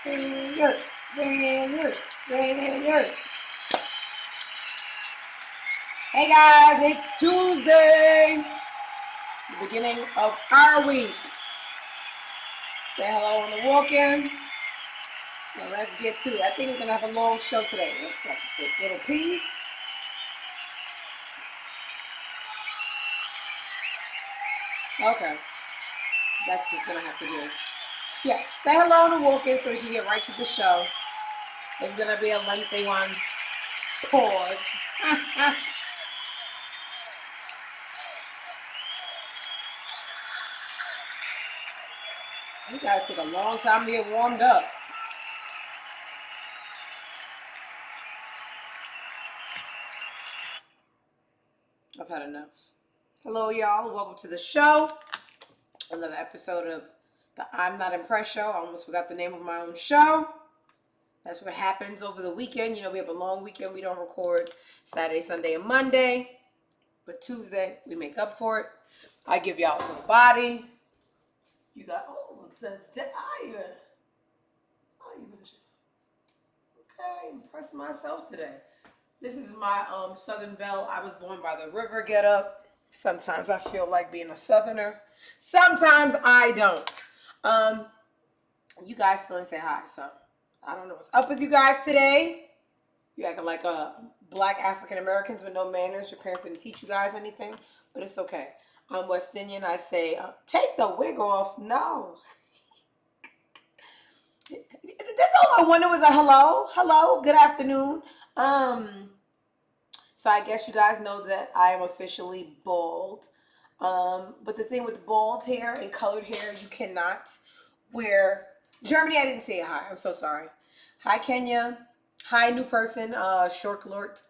Spaniard, Spaniard, Spaniard. Hey guys, it's Tuesday, the beginning of our week. Say hello on the walk-in. Now let's get to it. I think we're gonna have a long show today. What's up with this little piece? Okay, that's just gonna have to do. Yeah, say hello on the walk-in so we can get right to the show. It's gonna be a lengthy one. Pause. You guys took a long time to get warmed up. I've had enough. Hello, y'all. Welcome to the show. Another episode of the I'm Not Impressed show. I almost forgot the name of my own show. That's what happens over the weekend. You know, we have a long weekend. We don't record Saturday, Sunday, and Monday. But Tuesday, we make up for it. I give y'all a little body. You got, today. Okay, impressed myself today. This is my Southern Belle. I was born by the river get up. Sometimes I feel like being a Southerner. Sometimes I don't. You guys still didn't say hi, so I don't know what's up with you guys today. You acting like black African Americans with no manners. Your parents didn't teach you guys anything, but it's okay. I'm West Indian. I say, take the wig off. No. That's all I wanted was a hello. Hello. Good afternoon. So I guess you guys know that I am officially bald. But the thing with bald hair and colored hair, you cannot wear. Germany, I didn't say hi. I'm so sorry. Hi, Kenya. Hi, new person. Short alert.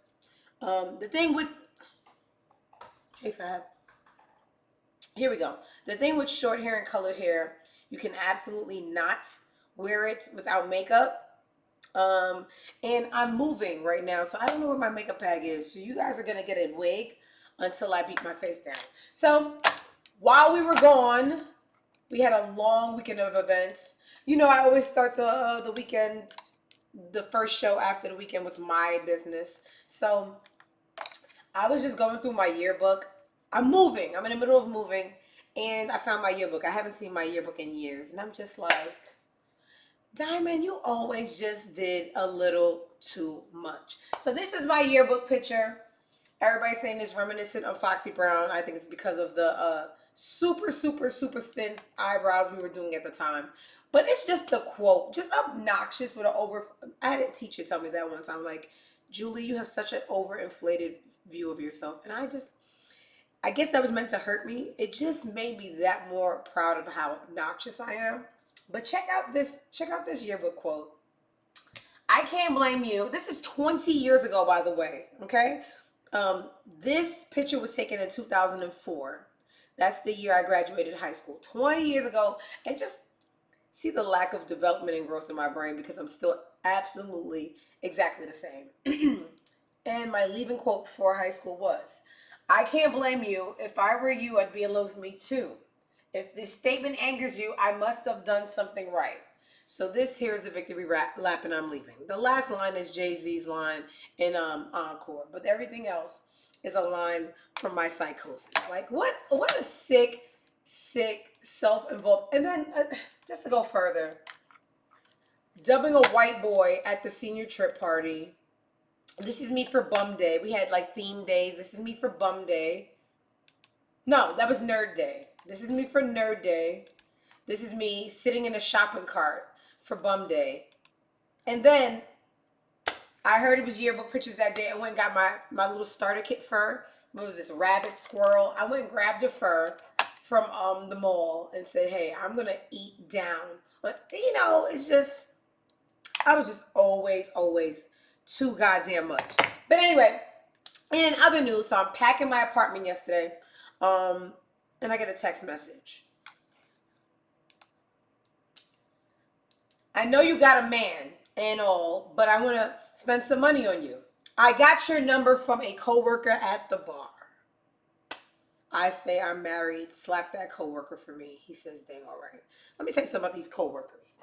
The thing with. Hey, Fab. Here we go. The thing with short hair and colored hair, you can absolutely not wear it without makeup. And I'm moving right now, so I don't know where my makeup bag is. So you guys are gonna get a wig until I beat my face down. So while we were gone, we had a long weekend of events. You know, I always start the weekend, the first show after the weekend with my business. So I was just going through my yearbook. I'm moving. I'm in the middle of moving, and I found my yearbook. I haven't seen my yearbook in years, and I'm just like, Diamond, you always just did a little too much. So this is my yearbook picture. Everybody's saying it's reminiscent of Foxy Brown. I think it's because of the super, super, super thin eyebrows we were doing at the time. But it's just the quote, just obnoxious with an over. I had a teacher tell me that one time, like, Julie, you have such an overinflated view of yourself. And I guess that was meant to hurt me. It just made me that more proud of how obnoxious I am. But check out this yearbook quote. I can't blame you. This is 20 years ago, by the way. Okay. This picture was taken in 2004. That's the year I graduated high school. 20 years ago. And just see the lack of development and growth in my brain because I'm still absolutely exactly the same. And my leaving quote for high school was, I can't blame you. If I were you, I'd be in love with me too. If this statement angers you, I must have done something right. So this here is the victory lap and I'm leaving. The last line is Jay-Z's line in Encore. But everything else is a line from my psychosis. Like, what a sick, self-involved. And then, just to go further, dubbing a white boy at the senior trip party. This is me for bum day. We had like theme days. This is me for bum day. No, that was nerd day. This is me for nerd day. This is me sitting in a shopping cart for bum day. And then I heard it was yearbook pictures that day. I went and got my little starter kit fur. What was this, rabbit, squirrel? I went and grabbed a fur from the mall and said, hey, I'm going to eat down. But, you know, it's just, I was just always too goddamn much. But anyway, and in other news, so I'm packing my apartment yesterday. And I get a text message. I know you got a man and all, but I want to spend some money on you. I got your number from a coworker at the bar. I say I'm married. Slap that coworker for me. He says, dang, all right. Let me tell you something about these coworkers.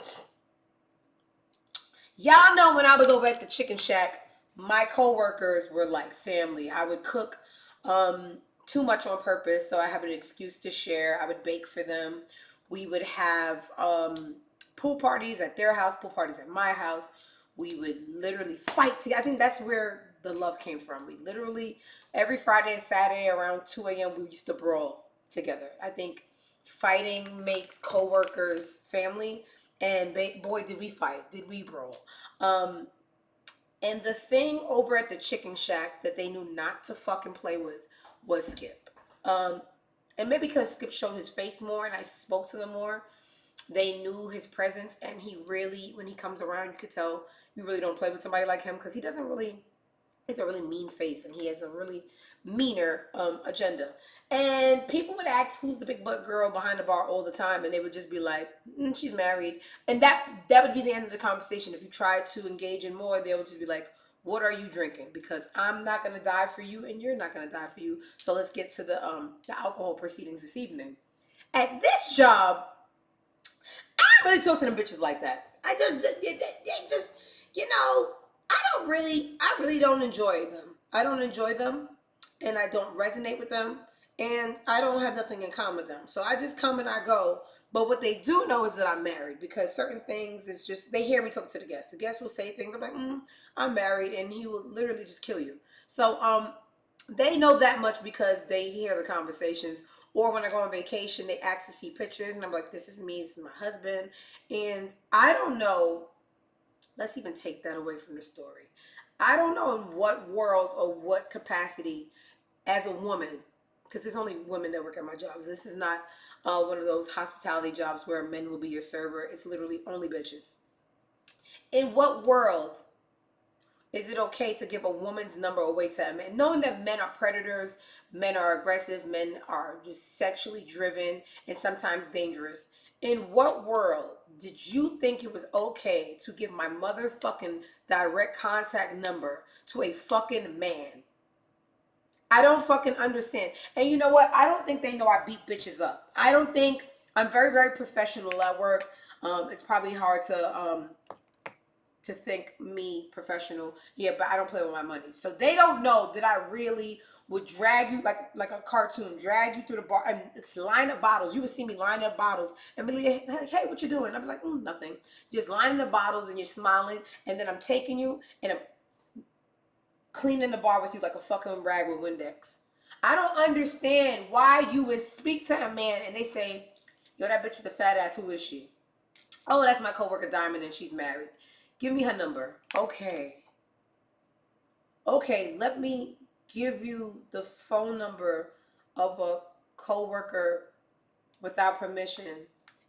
Y'all know when I was over at the Chicken Shack, my coworkers were like family. I would cook too much on purpose, so I have an excuse to share. I would bake for them. We would have pool parties at their house, pool parties at my house. We would literally fight together. I think that's where the love came from. We literally, every Friday and Saturday around 2 a.m., we used to brawl together. I think fighting makes coworkers family. And boy, did we fight, did we brawl. Um, and the thing over at the Chicken Shack that they knew not to fucking play with was Skip. Um, and maybe because Skip showed his face more and I spoke to them more, they knew his presence. And he really, when he comes around, you could tell you really don't play with somebody like him because he doesn't really, it's a really mean face and he has a really meaner agenda. And people would ask who's the big butt girl behind the bar all the time, and they would just be like, she's married. And that would be the end of the conversation. If you try to engage in more, they would just be like, what are you drinking? Because I'm not gonna die for you, and you're not gonna die for you. So let's get to the alcohol proceedings this evening. At this job, I don't really talk to them bitches like that. They just, you know, I really don't enjoy them. I don't enjoy them, and I don't resonate with them, and I don't have nothing in common with them. So I just come and I go. But what they do know is that I'm married because certain things, it's just, they hear me talk to the guests. The guests will say things, I'm like, I'm married, and he will literally just kill you. So, they know that much because they hear the conversations. Or when I go on vacation, they ask to see pictures, and I'm like, this is me, this is my husband. And I don't know, let's even take that away from the story. I don't know in what world or what capacity as a woman, because there's only women that work at my jobs. This is not one of those hospitality jobs where men will be your server. It's literally only bitches. In what world is it okay to give a woman's number away to a man? Knowing that men are predators, men are aggressive, men are just sexually driven and sometimes dangerous. In what world did you think it was okay to give my motherfucking direct contact number to a fucking man? I don't fucking understand. And you know what? I don't think they know I beat bitches up. I don't think, I'm very, very professional at work. It's probably hard to think me professional. Yeah, but I don't play with my money. So they don't know that I really would drag you like a cartoon, drag you through the bar, and it's line up bottles. You would see me line up bottles and be like, hey, what you doing? I'd be like, nothing. Just lining the bottles and you're smiling, and then I'm taking you and I'm cleaning the bar with you like a fucking rag with Windex. I don't understand why you would speak to a man and they say, yo, that bitch with the fat ass, who is she? Oh, that's my coworker Diamond and she's married. Give me her number. Okay. Okay, let me give you the phone number of a coworker without permission.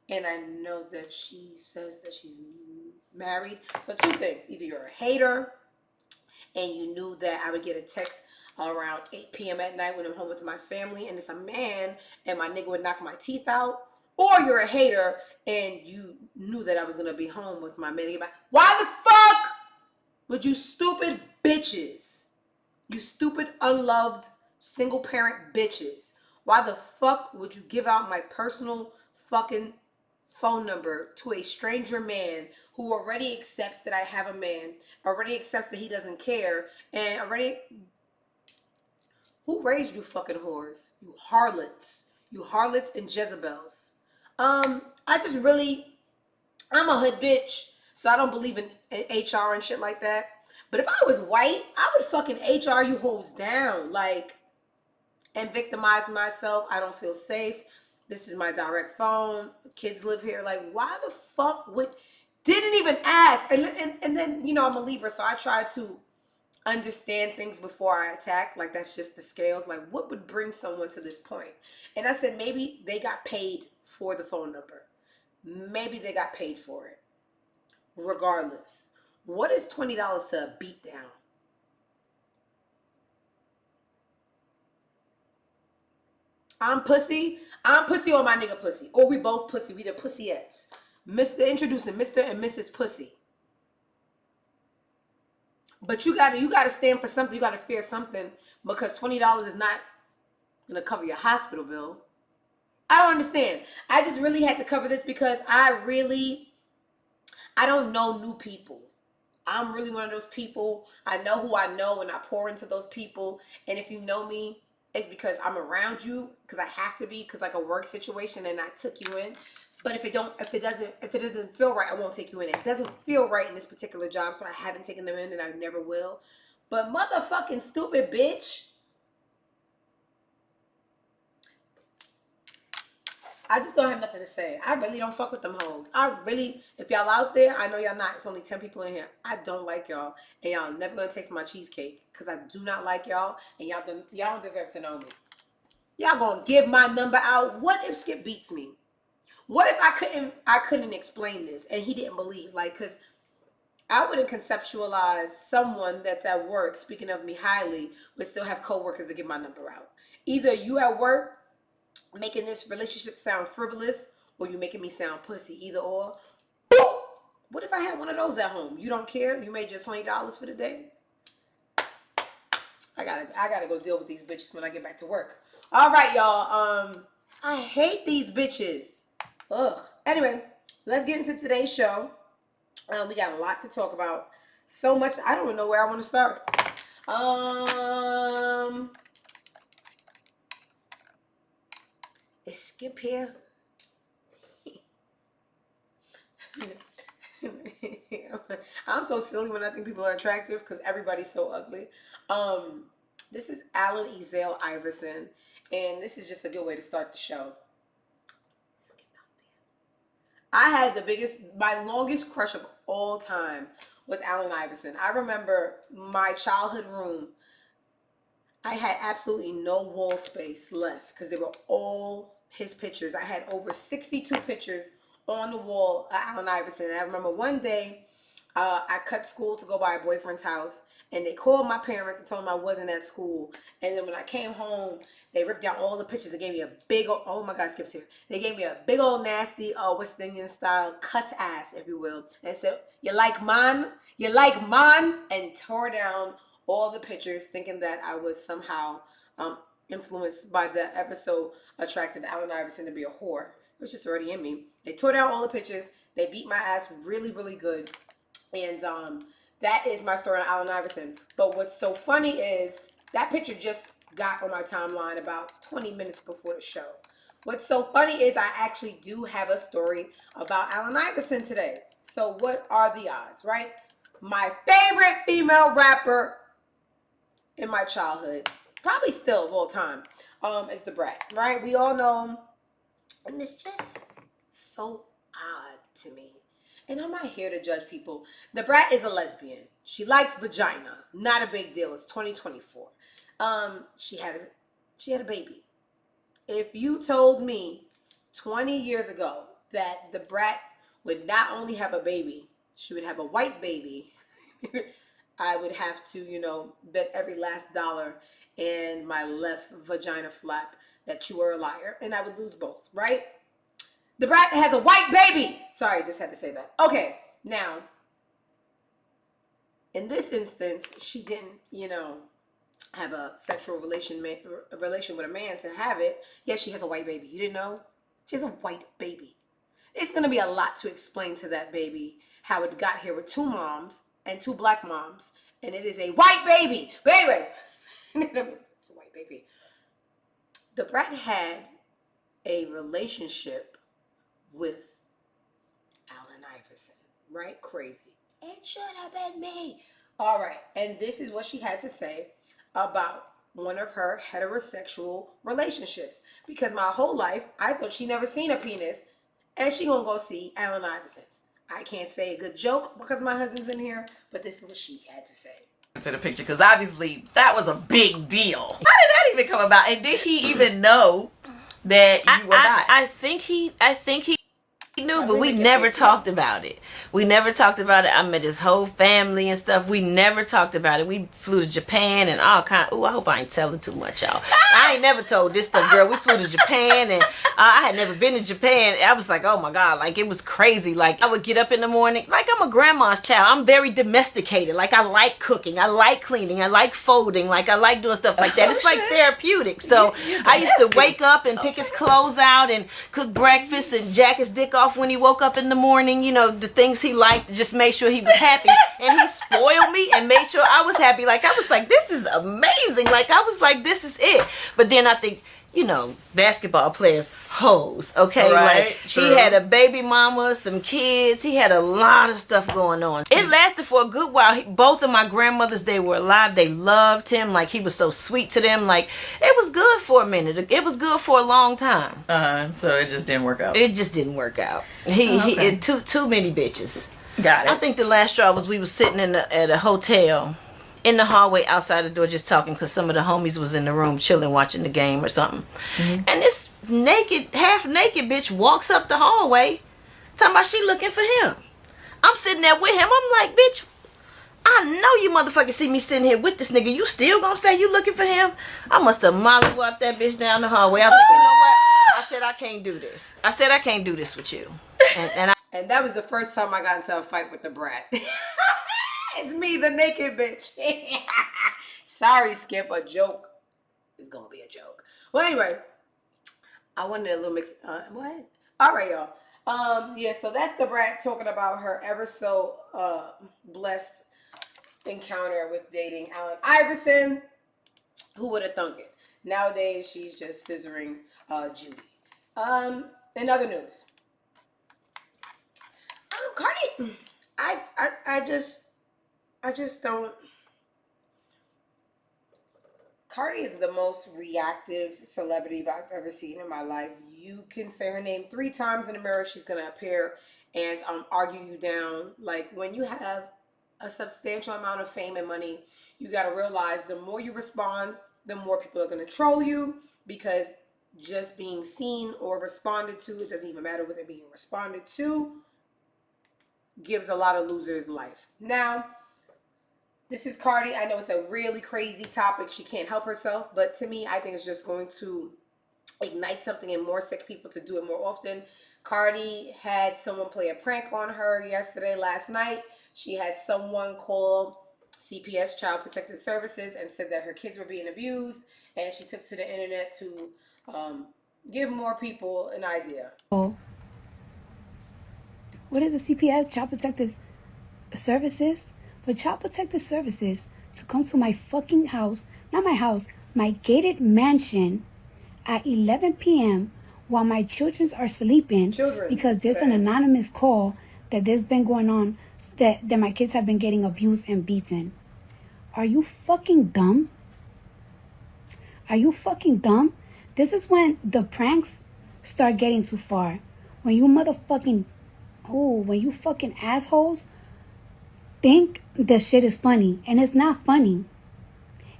And I know that she says that she's married. So two things. Either you're a hater and you knew that I would get a text around 8 p.m. at night when I'm home with my family and it's a man and my nigga would knock my teeth out. Or you're a hater and you knew that I was going to be home with my man. Why the fuck would you stupid bitches, you stupid unloved single parent bitches, why the fuck would you give out my personal fucking phone number to a stranger man who already accepts that I have a man, already accepts that he doesn't care, and already, who raised you fucking whores? You harlots. You harlots and Jezebels. I just really, I'm a hood bitch, so I don't believe in HR and shit like that. But if I was white, I would fucking HR you hoes down, like, and victimize myself. I don't feel safe. This is my direct phone. Kids live here. Like, why the fuck would, didn't even ask. And then, you know, I'm a Libra, so I try to understand things before I attack. Like, that's just the scales. Like, what would bring someone to this point? And I said, maybe they got paid for the phone number. Maybe they got paid for it. Regardless, what is $20 to a beat down? I'm pussy. I'm pussy or my nigga pussy. Or we both pussy. We the pussyettes. Introducing Mr. and Mrs. Pussy. But you gotta stand for something. You gotta fear something because $20 is not gonna cover your hospital bill. I don't understand. I just really had to cover this because I don't know new people. I'm really one of those people. I know who I know and I pour into those people. And if you know me, it's because I'm around you, because I have to be, because like a work situation and I took you in. But if it doesn't feel right, I won't take you in. It doesn't feel right in this particular job, so I haven't taken them in and I never will. But motherfucking stupid bitch. I just don't have nothing to say. I really don't fuck with them hoes. If y'all out there, I know y'all not. It's only 10 people in here. I don't like y'all. And y'all never gonna taste my cheesecake. Because I do not like y'all. And y'all don't deserve to know me. Y'all gonna give my number out. What if Skip beats me? What if I couldn't explain this and he didn't believe? Like, because I wouldn't conceptualize someone that's at work speaking of me highly would still have coworkers to give my number out. Either you at work making this relationship sound frivolous, or you making me sound pussy. Either or. What if I had one of those at home? You don't care? You made your $20 for the day? I gotta go deal with these bitches when I get back to work. All right, y'all. I hate these bitches. Ugh. Anyway, let's get into today's show. We got a lot to talk about. So much. I don't even know where I want to start. Is Skip here? I'm so silly when I think people are attractive because everybody's so ugly. This is Alan Ezell Iverson, and this is just a good way to start the show. I had my longest crush of all time was Allen Iverson. I remember my childhood room. I had absolutely no wall space left because they were all his pictures. I had over 62 pictures on the wall of Allen Iverson. And I remember one day I cut school to go by a boyfriend's house, and they called my parents and told them I wasn't at school. And then when I came home, they ripped down all the pictures and gave me a big old, oh my God, Skip's here. They gave me a big old nasty West Indian style cut ass, if you will, and said, "You like mine? You like mine?" And tore down all the pictures, thinking that I was somehow influenced by the ever so attractive Allen Iverson to be a whore. It was just already in me. They tore down all the pictures. They beat my ass really, really good. And that is my story on Allen Iverson. But what's so funny is that picture just got on my timeline about 20 minutes before the show. What's so funny is I actually do have a story about Allen Iverson today. So what are the odds, right? My favorite female rapper in my childhood, probably still of all time, is the Brat, right? We all know him. And it's just so odd to me. And I'm not here to judge people. The Brat is a lesbian. She likes vagina. Not a big deal. It's 2024. She had a baby. If you told me 20 years ago that the Brat would not only have a baby, she would have a white baby, I would have to, bet every last dollar in my left vagina flap that you were a liar, and I would lose both, right? The Brat has a white baby. Sorry, just had to say that. Okay, now, in this instance, she didn't, have a sexual relation with a man to have it. Yes, she has a white baby. You didn't know? She has a white baby. It's going to be a lot to explain to that baby how it got here with two moms and two black moms, and it is a white baby. But anyway, it's a white baby. The Brat had a relationship with Allen Iverson, right? Crazy. It should have been me. All right, and this is what she had to say about one of her heterosexual relationships. Because my whole life, I thought she never seen a penis, and she gonna go see Allen Iverson's. I can't say a good joke because my husband's in here, but this is what she had to say. To the picture, because obviously that was a big deal. How did that even come about? And did he even know that you were bi? I think he knew, but we never talked about it. We never talked about it. I met his whole family and stuff. We never talked about it. We flew to Japan and all kind. Oh, I hope I ain't telling too much, y'all. I ain't never told this stuff, girl. We flew to Japan and I had never been to Japan. I was like, oh my God, like it was crazy. Like I would get up in the morning, like I'm a grandma's child. I'm very domesticated. Like I like cooking. I like cleaning. I like folding. Like I like doing stuff like that. It's like therapeutic. So I used to wake up and pick his clothes out and cook breakfast and jack his dick off off when he woke up in the morning, you know, the things he liked, just made sure he was happy. And he spoiled me and made sure I was happy. Like, I was like, this is amazing. Like, I was like, this is it. But then I think, you know, basketball players, hoes, okay? Right, Like, true. he had a baby mama, some kids. He had a lot of stuff going on. It lasted for a good while. Both of my grandmothers, they were alive. They loved him. Like, he was so sweet to them. Like, it was good for a minute. It was good for a long time. So it just didn't work out. It just didn't work out. Too many bitches. Got it. I think the last straw was we was sitting at a hotel in the hallway outside the door just talking because some of the homies was in the room chilling watching the game or something. Mm-hmm. And this half naked bitch walks up the hallway talking about she looking for him. I'm sitting there with him. I'm like, bitch, I know you motherfuckers see me sitting here with this nigga. You still gonna say you looking for him? I must have mollywopped that bitch down the hallway. I was like, you know what? I said, I can't do this. I said, I can't do this with you. And that was the first time I got into a fight with the brat. It's me, the naked bitch. Sorry, Skip. A joke is gonna be a joke. Well, anyway, I wanted a little mix. What? All right, y'all. Yeah. So that's the brat talking about her ever so blessed encounter with dating Allen Iverson. Who would have thunk it? Nowadays, she's just scissoring Judy. In other news, Cardi. I just don't. Cardi is the most reactive celebrity I've ever seen in my life. You can say her name 3 times in the mirror, she's gonna appear and argue you down. Like, when you have a substantial amount of fame and money, you gotta realize the more you respond, the more people are gonna troll you, because just being seen or responded to, it doesn't even matter what they're being responded to, gives a lot of losers life. Now, this is Cardi. I know it's a really crazy topic. She can't help herself. But to me, I think it's just going to ignite something in more sick people to do it more often. Cardi had someone play a prank on her last night. She had someone call CPS, Child Protective Services, and said that her kids were being abused. And she took to the internet to give more people an idea. What is a CPS, Child Protective Services? For Child Protective Services to come to my fucking house, not my house, my gated mansion at 11 p.m. while my children are sleeping, because there's an anonymous call that there's been going on that my kids have been getting abused and beaten. Are you fucking dumb? Are you fucking dumb? This is when the pranks start getting too far. When you fucking assholes think the shit is funny, and it's not funny.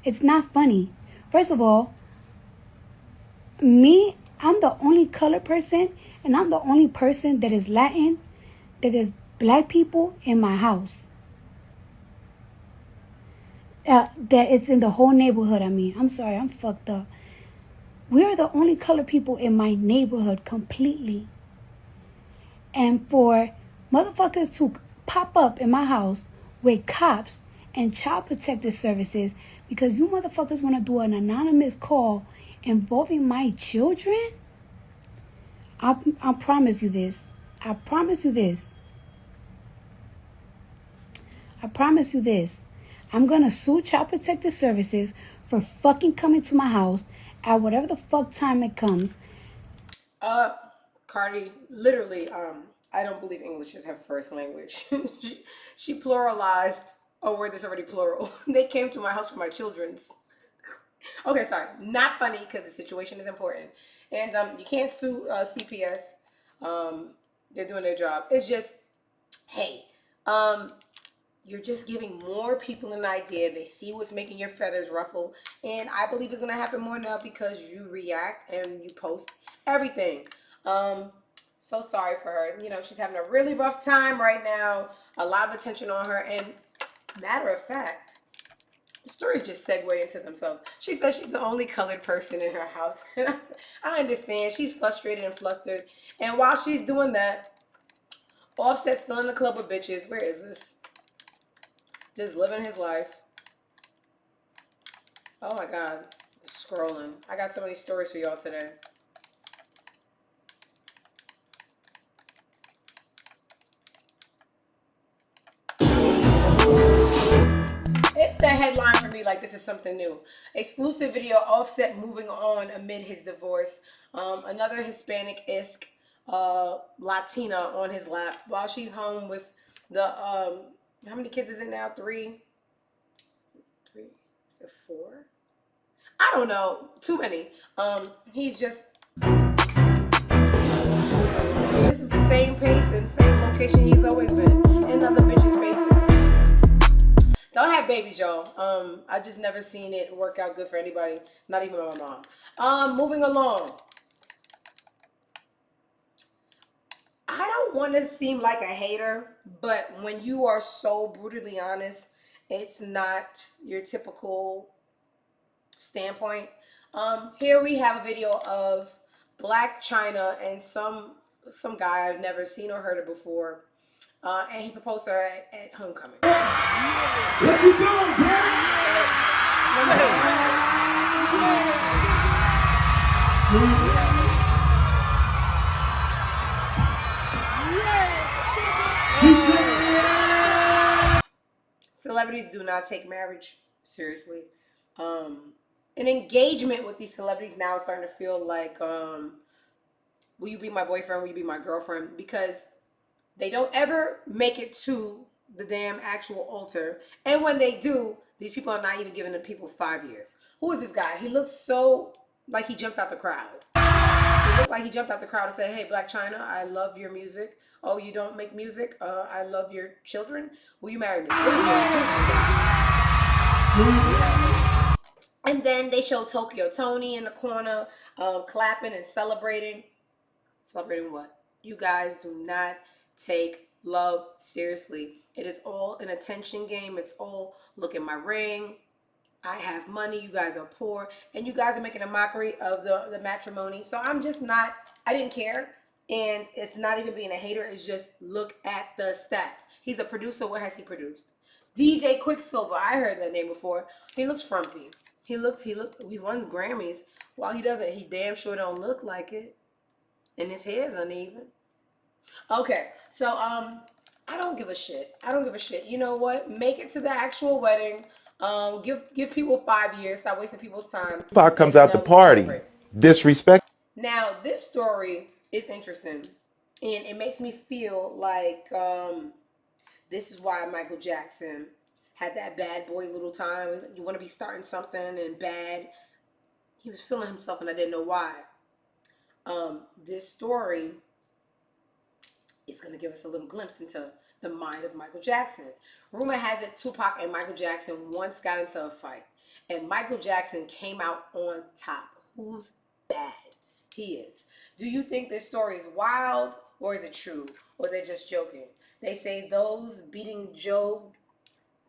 It's not funny. First of all, I'm the only colored person, and I'm the only person that is Latin, that there's black people in my house. That it's in the whole neighborhood. I'm sorry, I'm fucked up. We are the only colored people in my neighborhood completely. And for motherfuckers to pop up in my house with cops and Child Protective Services because you motherfuckers want to do an anonymous call involving my children, I promise you this. I promise you this. I'm going to sue Child Protective Services for fucking coming to my house at whatever the fuck time it comes. Cardi, literally, I don't believe English is her first language. she pluralized a word that's already plural. They came to my house for my children's. Okay, sorry. Not funny, because the situation is important. And you can't sue CPS. They're doing their job. It's just, hey, you're just giving more people an idea. They see what's making your feathers ruffle. And I believe it's going to happen more now because you react and you post everything. So sorry for her. You know, she's having a really rough time right now. A lot of attention on her. And matter of fact, the stories just segue into themselves. She says she's the only colored person in her house. I understand. She's frustrated and flustered. And while she's doing that, Offset's still in the club with bitches. Where is this? Just living his life. Oh my God. Scrolling. I got so many stories for y'all today. It's the headline for me, like this is something new. Exclusive video, Offset moving on amid his divorce. Another Hispanic-esque Latina on his lap while she's home with the, how many kids is it now? Three? Is it four? I don't know. Too many. He's just, this is the same pace and same location he's always been. In other bitches' faces. Don't have babies, y'all. I just never seen it work out good for anybody, not even my mom. Moving along. I don't want to seem like a hater, but when you are so brutally honest, it's not your typical standpoint. Here we have a video of Black China and some guy I've never seen or heard of before. And he proposed to her at homecoming. What you doing, Celebrities do not take marriage seriously. An engagement with these celebrities now is starting to feel like, will you be my boyfriend? Will you be my girlfriend? Because they don't ever make it to the damn actual altar. And when they do, these people are not even giving the people 5 years. Who is this guy? He looks so like he jumped out the crowd. He looked like he jumped out the crowd and said, hey, Black China, I love your music. Oh, you don't make music? I love your children. Will you marry me? What is this? Who is this guy? And then they show Tokyo Tony in the corner, clapping and celebrating. Celebrating what? You guys do not take love seriously. It is all an attention game. It's all, look at my ring. I have money. You guys are poor. And you guys are making a mockery of the matrimony. So I'm just not, I didn't care. And it's not even being a hater. It's just look at the stats. He's a producer. What has he produced? DJ Quicksilver. I heard that name before. He looks frumpy. He won Grammys. While he doesn't, he damn sure don't look like it. And his hair's uneven. Okay, so I don't give a shit. I don't give a shit. You know what? Make it to the actual wedding. Give people 5 years. Stop wasting people's time. Tupac comes out the party. Disrespect. Now, this story is interesting. And it makes me feel like this is why Michael Jackson had that bad boy little time. You want to be starting something and bad. He was feeling himself and I didn't know why. This story is going to give us a little glimpse into the mind of Michael Jackson. Rumor has it Tupac and Michael Jackson once got into a fight. And Michael Jackson came out on top. Who's bad? He is. Do you think this story is wild or is it true? Or they're just joking? They say those beating Joe,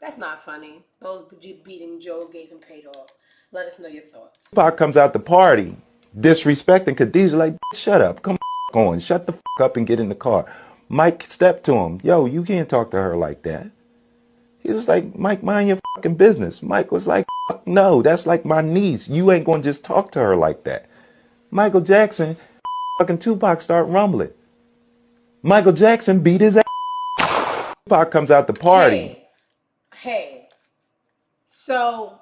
that's not funny. Those beating Joe gave him paid off. Let us know your thoughts. Tupac comes out the party. Disrespecting Khadijah like, shut up. Come on. Shut the up and get in the car. Mike stepped to him. Yo, you can't talk to her like that. He was like, Mike, mind your fucking business. Mike was like, no, that's like my niece. You ain't gonna just talk to her like that. Michael Jackson, fucking Tupac start rumbling. Michael Jackson beat his ass. Tupac comes out the party. Hey. So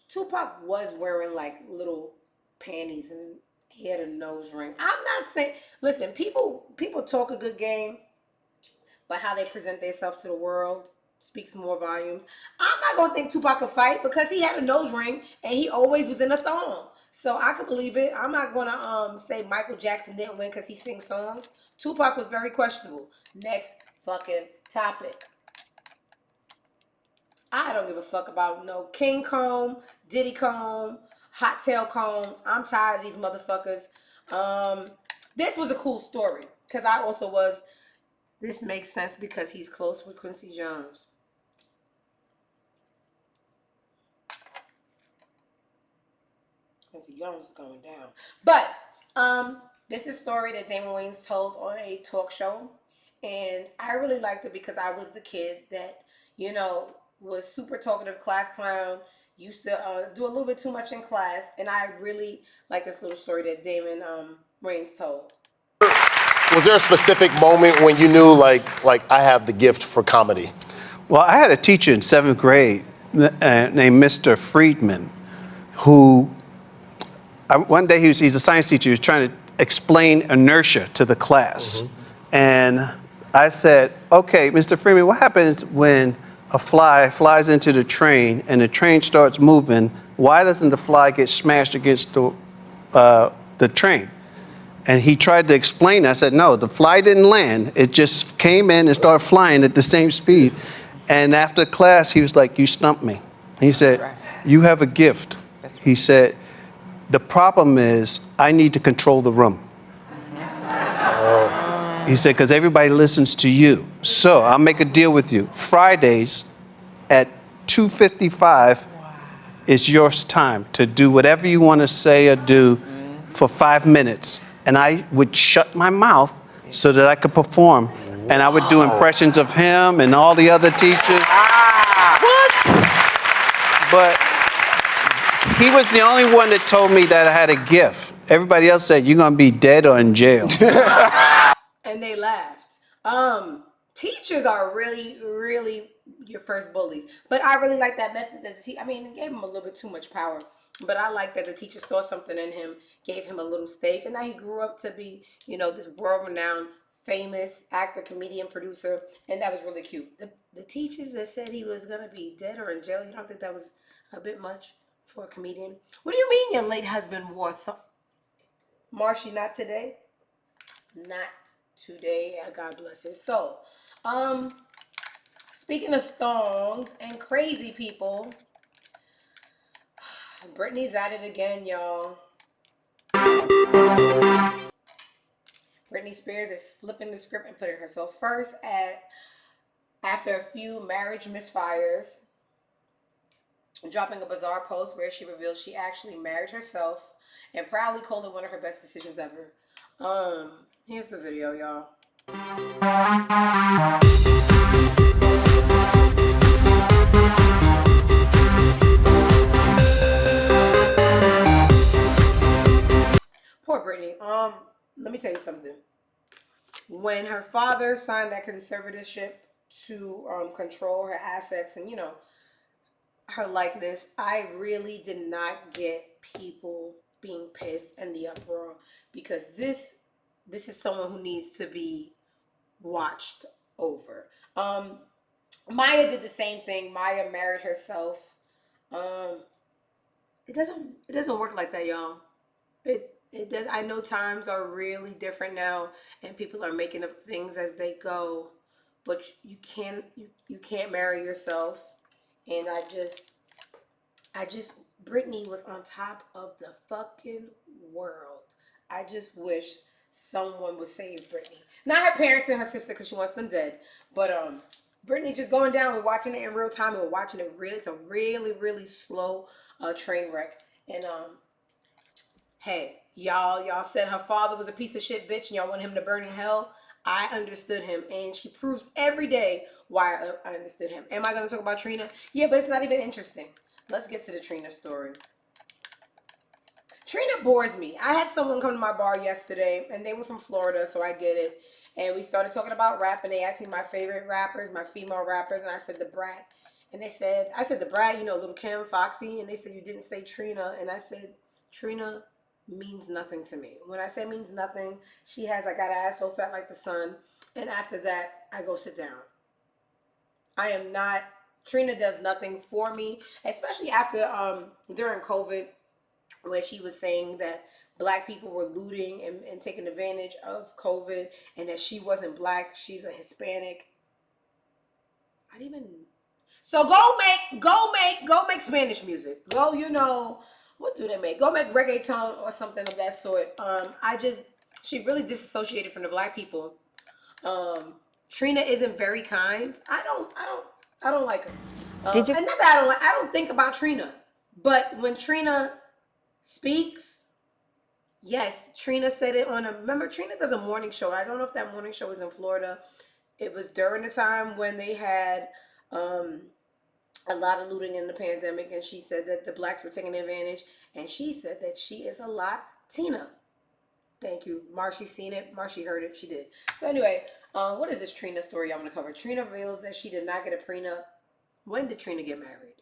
Tupac was wearing like little panties and he had a nose ring. I'm not saying, listen, people talk a good game, but how they present themselves to the world speaks more volumes. I'm not going to think Tupac could fight because he had a nose ring and he always was in a thong. So I could believe it. I'm not going to say Michael Jackson didn't win because he sings songs. Tupac was very questionable. Next fucking topic. I don't give a fuck about no King Comb, Diddy Comb, Hot Tail Comb. I'm tired of these motherfuckers. This was a cool story because I also was. This makes sense because he's close with Quincy Jones. Quincy Jones is going down. But this is a story that Damon Wayans told on a talk show. And I really liked it because I was the kid that, you know, was super talkative, class clown, used to do a little bit too much in class. And I really like this little story that Damon Wayans told. Was there a specific moment when you knew, like I have the gift for comedy? Well, I had a teacher in 7th grade named Mr. Friedman, who one day he's a science teacher. He was trying to explain inertia to the class, and I said, "Okay, Mr. Friedman, what happens when a fly flies into the train and the train starts moving? Why doesn't the fly get smashed against the train?" And he tried to explain. I said, "No, the fly didn't land. It just came in and started flying at the same speed." And after class, he was like, "You stumped me." He said, "You have a gift." He said, "The problem is I need to control the room." He said, "Because everybody listens to you. So I'll make a deal with you. Fridays at 2:55 is your time to do whatever you want to say or do for 5 minutes." And I would shut my mouth so that I could perform. And I would do impressions of him and all the other teachers. What? But he was the only one that told me that I had a gift. Everybody else said, "You're going to be dead or in jail." And they laughed. Teachers are really, really your first bullies. But I really like that method that I mean, it gave him a little bit too much power. But I like that the teacher saw something in him, gave him a little stage, and now he grew up to be, this world-renowned, famous actor, comedian, producer, and that was really cute. The teachers that said he was gonna be dead or in jail, you don't think that was a bit much for a comedian? What do you mean your late husband wore Marshy, not today? Not today. God bless his soul. Speaking of thongs and crazy people, Britney's at it again, y'all. Britney Spears is flipping the script and putting herself first after a few marriage misfires, dropping a bizarre post where she revealed she actually married herself and proudly called it one of her best decisions ever. Here's the video, y'all. Poor Britney. Let me tell you something. When her father signed that conservatorship to control her assets and her likeness, I really did not get people being pissed and the uproar, because this is someone who needs to be watched over. Maya did the same thing. Maya married herself. It doesn't work like that, y'all. It does. I know times are really different now, and people are making up things as they go, but you can't marry yourself. And I just Britney was on top of the fucking world. I just wish someone would save Britney. Not her parents and her sister, because she wants them dead. But Britney just going down. We're watching it in real time, and we're watching it real. It's a really, really slow train wreck. And hey, y'all said her father was a piece of shit bitch and y'all want him to burn in hell. I understood him, and she proves every day why I understood him. Am I going to talk about Trina? Yeah, but it's not even interesting. Let's get to the Trina story. Trina bores me. I had someone come to my bar yesterday, and they were from Florida, so I get it. And we started talking about rap, and they asked me my favorite rappers, my female rappers, and I said The Brat. And I said The Brat, Lil' Kim, Foxy, and they said you didn't say Trina, and I said Trina means nothing to me. When I say means nothing, I got an ass so fat like the sun, and after that, I go sit down. Trina does nothing for me, especially after during COVID, where she was saying that black people were looting and taking advantage of COVID, and that she wasn't black, she's a Hispanic. I didn't even. So go make Spanish music. What do they make? Go make reggaeton or something of that sort. She really disassociated from the black people. Trina isn't very kind. I don't like her. Did you? And not that I don't think about Trina, but when Trina speaks, yes, Trina said it remember Trina does a morning show. I don't know if that morning show was in Florida. It was during the time when they had a lot of looting in the pandemic, and she said that the blacks were taking advantage, and she said that she is a Latina. Thank you. Marshy seen it. Marshy heard it. She did. So anyway, What is this Trina story I'm gonna cover? Trina reveals that she did not get a prenup. When did Trina get married?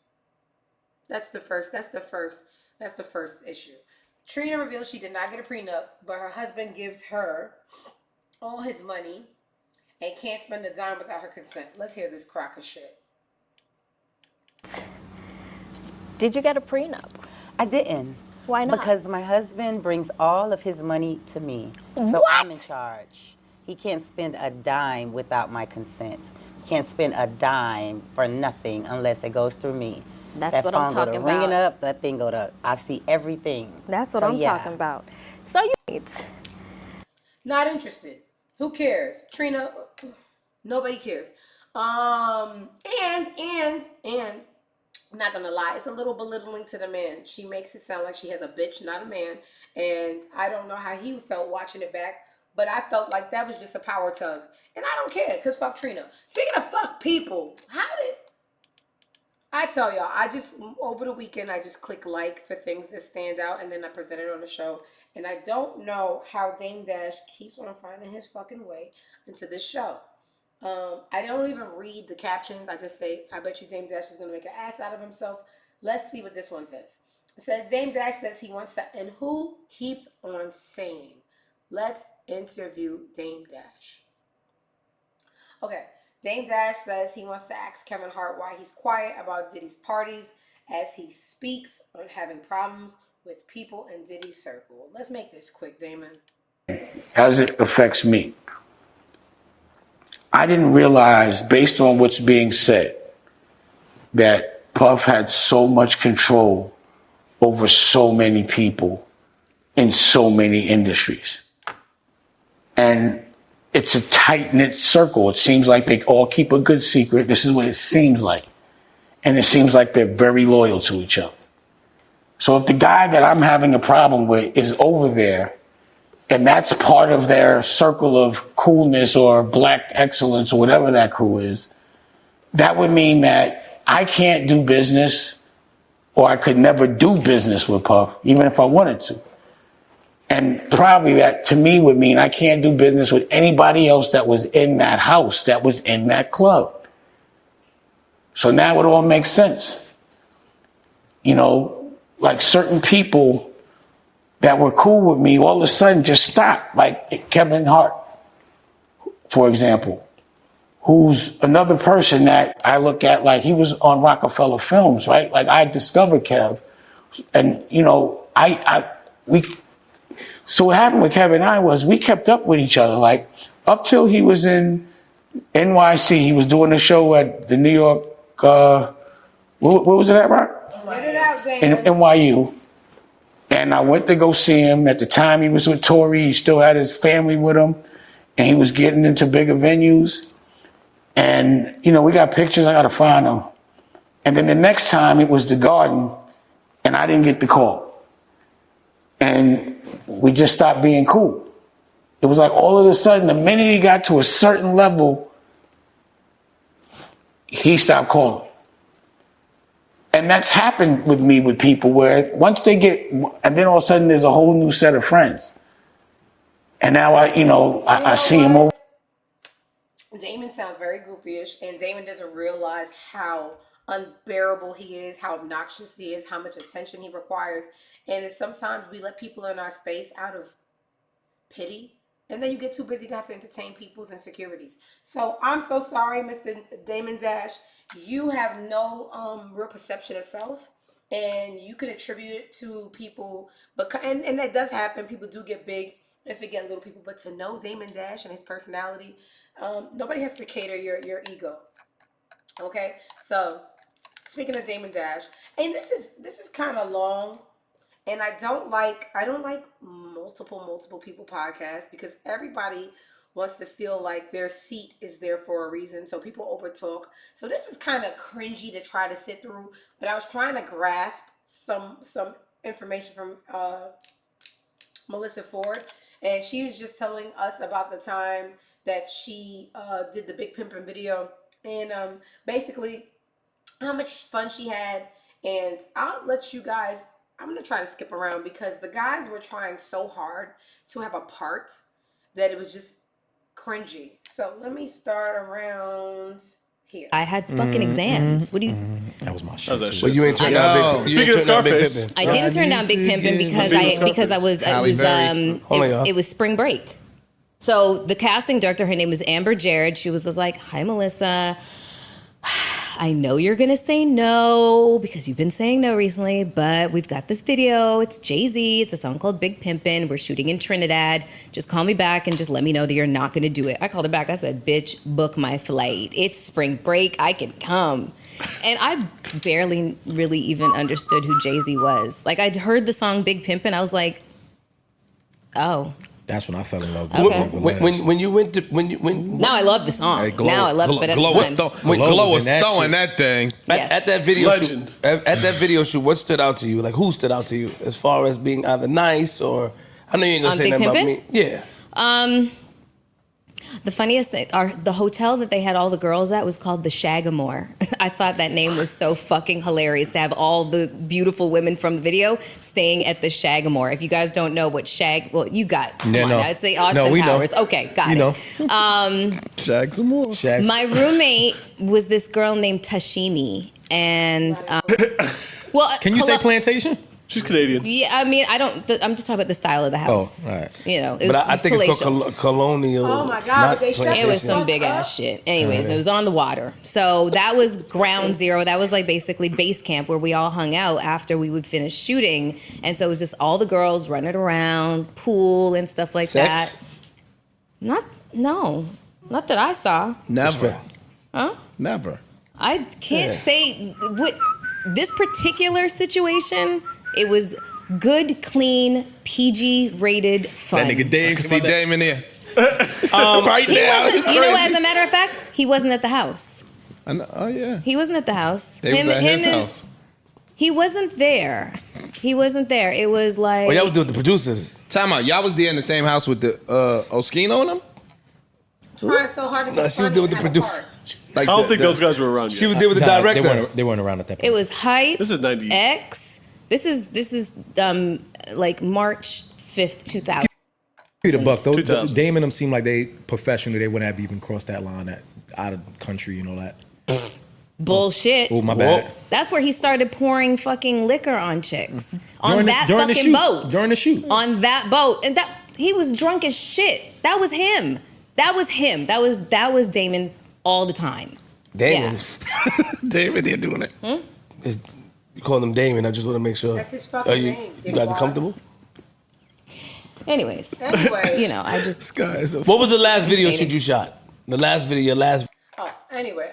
That's the first issue. Trina reveals she did not get a prenup, but her husband gives her all his money and can't spend a dime without her consent. Let's hear this crock of shit. Did you get a prenup? I didn't. Why not? Because my husband brings all of his money to me. So What? I'm in charge. He can't spend a dime without my consent. He can't spend a dime for nothing unless it goes through me. That's that what phone I'm talking go to ringing about. up, that thing go to, I see everything. That's what So, I'm yeah. talking about. So you Not interested. Who cares? Trina, nobody cares. And I'm not gonna lie, it's a little belittling to the man. She makes it sound like she has a bitch, not a man. And I don't know how he felt watching it back, but I felt like that was just a power tug. And I don't care, because fuck Trina. Speaking of fuck people, how did I tell y'all, over the weekend, I just click like for things that stand out, and then I present it on the show. And I don't know how Dame Dash keeps on finding his fucking way into this show. I don't even read the captions. I just say, I bet you Dame Dash is going to make an ass out of himself. Let's see what this one says. It says, Dame Dash says he wants to, and who keeps on saying? Let's interview Dame Dash. Okay. Dame Dash says he wants to ask Kevin Hart why he's quiet about Diddy's parties as he speaks on having problems with people in Diddy's circle. Let's make this quick, Damon. As it affects me, I didn't realize, based on what's being said, that Puff had so much control over so many people in so many industries. And it's a tight-knit circle. It seems like they all keep a good secret. This is what it seems like. And it seems like they're very loyal to each other. So if the guy that I'm having a problem with is over there, and that's part of their circle of coolness or black excellence or whatever that crew is, that would mean that I can't do business, or I could never do business with Puff, even if I wanted to. And probably that, to me, would mean I can't do business with anybody else that was in that house, that was in that club. So now it all makes sense. You know, like certain people that were cool with me all of a sudden just stopped. Like Kevin Hart, for example, who's another person that I look at like he was on Rockefeller Films, right? Like I discovered Kev. And, you know, so what happened with Kevin and I was we kept up with each other. Like up till he was in NYC, he was doing a show at the New York, where was it at, Rock? Get it out, Damon. In NYU. And I went to go see him. At the time he was with Tory, he still had his family with him. And he was getting into bigger venues. And, you know, we got pictures, I gotta find them. And then the next time it was the Garden, and I didn't get the call. And we just stopped being cool. It was like all of a sudden, the minute he got to a certain level, he stopped calling. And that's happened with me with people where once they get, and then all of a sudden there's a whole new set of friends. And now I see him over. Damon sounds very groupie-ish, and Damon doesn't realize how unbearable he is, how obnoxious he is, how much attention he requires. And sometimes we let people in our space out of pity, and then you get too busy to have to entertain people's insecurities. So I'm so sorry, Mr. Damon Dash. You have no real perception of self, and you can attribute it to people. But and that does happen. People do get big and forget little people. But to know Damon Dash and his personality, nobody has to cater your ego. Okay, so speaking of Damon Dash, and this is kind of long. And I don't like multiple people podcasts because everybody wants to feel like their seat is there for a reason. So people overtalk. So this was kind of cringy to try to sit through, but I was trying to grasp some information from Melissa Ford, and she was just telling us about the time that she did the Big Pimpin' video, and basically how much fun she had. And I'll let you guys, I'm going to try to skip around because the guys were trying so hard to have a part that it was just cringy. So let me start around here. I had fucking exams. What do you? That was my shit. That was that too. shit. But you ain't turned down Big. Speaking of Scarface, I didn't turn down Big Pimpin' because I was it was spring break. So the casting director, her name was Amber Jared. She was just like, "Hi, Melissa. I know you're gonna say no because you've been saying no recently, but we've got this video. It's Jay-Z. It's a song called Big Pimpin'. We're shooting in Trinidad. Just call me back and just let me know that you're not gonna do it." I called her back. I said, "Bitch, book my flight. It's spring break. I can come." And I barely really even understood who Jay-Z was. Like, I'd heard the song Big Pimpin'. I was like, oh. That's when I fell in love with Okay. When you went to Now I love the song. Now I love it. But at the time, Glow was throwing that thing. Yes. At that video shoot, at that video shoot, what stood out to you? Like, who stood out to you as far as being either nice or I know you ain't gonna say Big nothing about Pimpin'? me. Yeah. The funniest thing, the hotel that they had all the girls at was called the Shagamore. I thought that name was so fucking hilarious to have all the beautiful women from the video staying at the Shagamore. If you guys don't know what well, you got, come on, I'd say Austin Powers. Know. Okay, got it. Shags. My roommate was this girl named Tashimi, and can you say plantation? She's Canadian. Yeah, I mean, I'm just talking about the style of the house. Oh, all right. You know, it But was I think it's called colonial. Oh my God! They shut it was some big ass shit. Anyways, it was on the water. So that was ground zero. That was like basically base camp where we all hung out after we would finish shooting. And so it was just all the girls running around, pool and stuff like that. Not that I saw. Never. Huh? Never. I can't say what this particular situation. It was good, clean, PG-rated fun. That nigga Dame. See Dame in there. Right now. You know, as a matter of fact, he wasn't at the house. Oh yeah. He wasn't at the house. They was at his house. He wasn't there. It was like. Oh, y'all was with the producers. Time out. Y'all was there in the same house with the Oskino and them? Trying so hard to get She was there with the producer. Like I don't think those guys were around yet. She was there with the director. They weren't around at that point. It was Hype. This is 90. X. This is like March 5th, 2000. The buck. Dame and them seemed like they professionally. They wouldn't have even crossed that line out of the country and all that. Bullshit. Oh, my bad. That's where he started pouring fucking liquor on chicks. During the Boat. During the shoot. On that boat. And he was drunk as shit. That was him. That was Damon all the time. Damon. Yeah. Damon, they're doing it. You call him Damon. I just want to make sure. That's his fucking name. You guys are comfortable? Anyways. You know, I just. What was the last video shoot you shot? The last video, your last. Oh, anyway,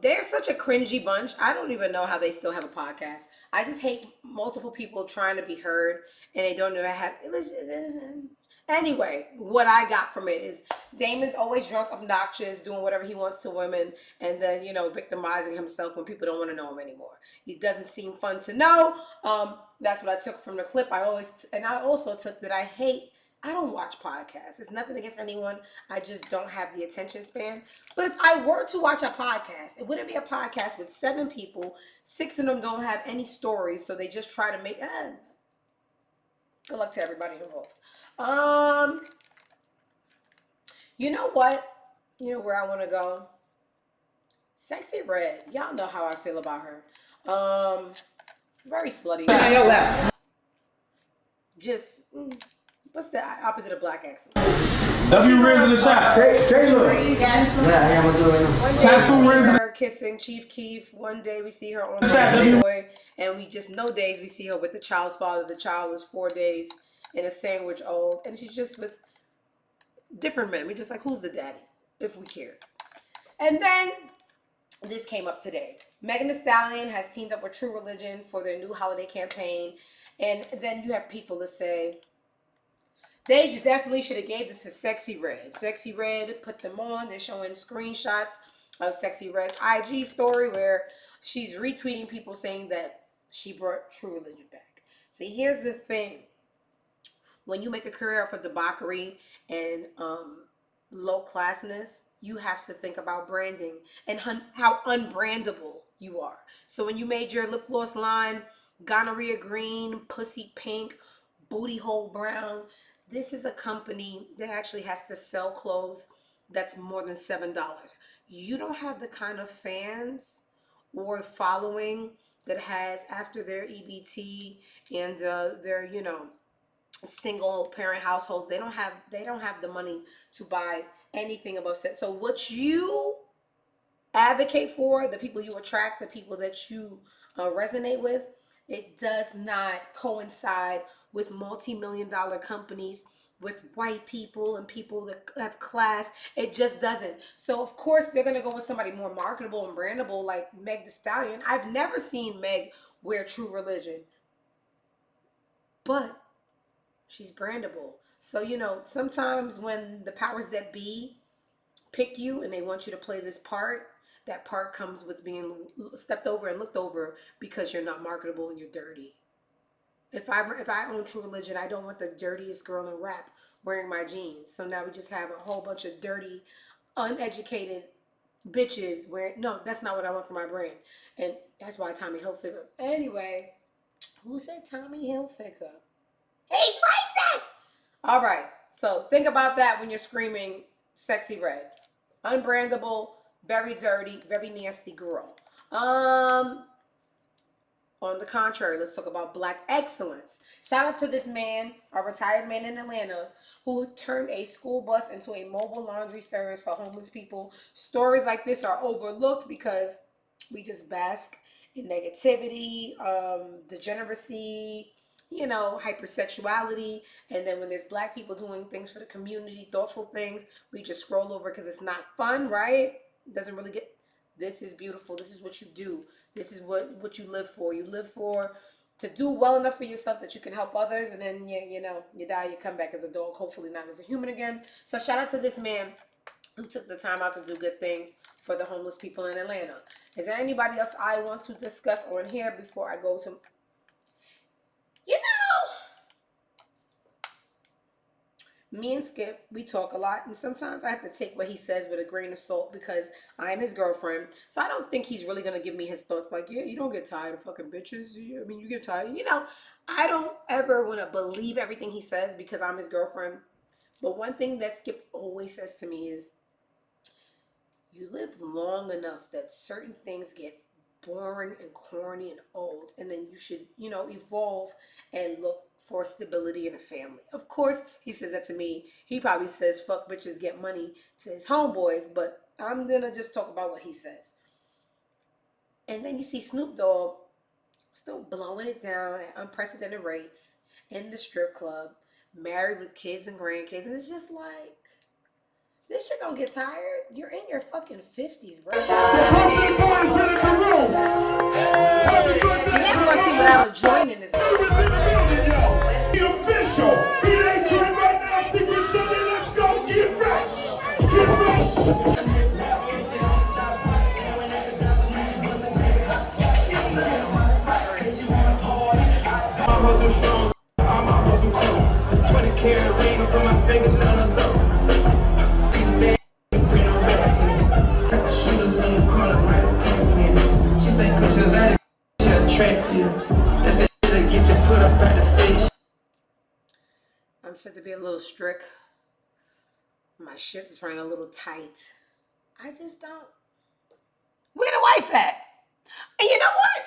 they're such a cringy bunch. I don't even know how they still have a podcast. I just hate multiple people trying to be heard and they don't know how. It was. Anyway, what I got from it is Damon's always drunk, obnoxious, doing whatever he wants to women, and then, victimizing himself when people don't want to know him anymore. He doesn't seem fun to know. That's what I took from the clip. I also took that I don't watch podcasts. It's nothing against anyone. I just don't have the attention span. But if I were to watch a podcast, it wouldn't be a podcast with 7 people. 6 of them don't have any stories, so they just try to make... Good luck to everybody involved. You know what? You know where I want to go? Sexxy Red. Y'all know how I feel about her. Very slutty. Just, what's the opposite of black excellence? W Riz in the chat. Taylor. Tattoo Riz. Her kissing Chief Keef. One day we see her on Playboy, and we just no days we see her with the child's father. The child is 4 days in a sandwich old, and she's just with different men. We just like, who's the daddy, if we cared. And then this came up today. Megan Thee Stallion has teamed up with True Religion for their new holiday campaign, and then you have people that say they definitely should have gave this to Sexxy Red. Sexxy Red put them on. They're showing screenshots of Sexxy Red's IG story where she's retweeting people saying that she brought True Religion back. See, here's the thing. When you make a career off of debauchery and low classness, you have to think about branding and how unbrandable you are. So when you made your lip gloss line, gonorrhea green, pussy pink, booty hole brown, this is a company that actually has to sell clothes that's more than $7. You don't have the kind of fans or following that has after their EBT and their single parent households. They don't have the money to buy anything above set. So what you advocate for, the people you attract, the people that you resonate with, it does not coincide with multi-million-dollar companies, with white people and people that have class. It just doesn't. So of course they're gonna go with somebody more marketable and brandable like Meg Thee Stallion. I've never seen Meg wear True Religion, but she's brandable. So sometimes when the powers that be pick you and they want you to play this part, that part comes with being stepped over and looked over because you're not marketable and you're dirty. If I own True Religion, I don't want the dirtiest girl in rap wearing my jeans. So now we just have a whole bunch of dirty, uneducated bitches wearing. No, that's not what I want for my brand. And that's why Tommy Hilfiger. Anyway, who said Tommy Hilfiger? He's racist! All right. So think about that when you're screaming Sexxy Red. Unbrandable, very dirty, very nasty girl. On the contrary, let's talk about Black excellence. Shout out to this man, a retired man in Atlanta, who turned a school bus into a mobile laundry service for homeless people. Stories like this are overlooked because we just bask in negativity, degeneracy, hypersexuality. And then when there's Black people doing things for the community, thoughtful things, we just scroll over because it's not fun, right? It doesn't really get. This is beautiful. This is what you do. This is what you live for. You live for to do well enough for yourself that you can help others, and then you die, you come back as a dog, hopefully not as a human again. So shout out to this man who took the time out to do good things for the homeless people in Atlanta. Is there anybody else I want to discuss on here before I go to me and Skip, we talk a lot, and sometimes I have to take what he says with a grain of salt because I'm his girlfriend. So I don't think he's really going to give me his thoughts like, yeah, you don't get tired of fucking bitches. You get tired. I don't ever want to believe everything he says because I'm his girlfriend. But one thing that Skip always says to me is, you live long enough that certain things get boring and corny and old, and then you should, evolve and look for stability in a family. Of course, he says that to me. He probably says fuck bitches, get money to his homeboys, but I'm gonna just talk about what he says. And then you see Snoop Dogg still blowing it down at unprecedented rates in the strip club, married with kids and grandkids, and it's just like, this shit don't get tired. You're in your fucking 50s, bro. You never gonna see without a joint in this. The official. It ain't joint right now. Secret Sunday. Let's go. Get ready. Get ready. I'm a mother 20 karat ring up on my finger, none of those. I'm said to be a little strict. My shit is running a little tight. I just don't. Where the wife at? And you know what?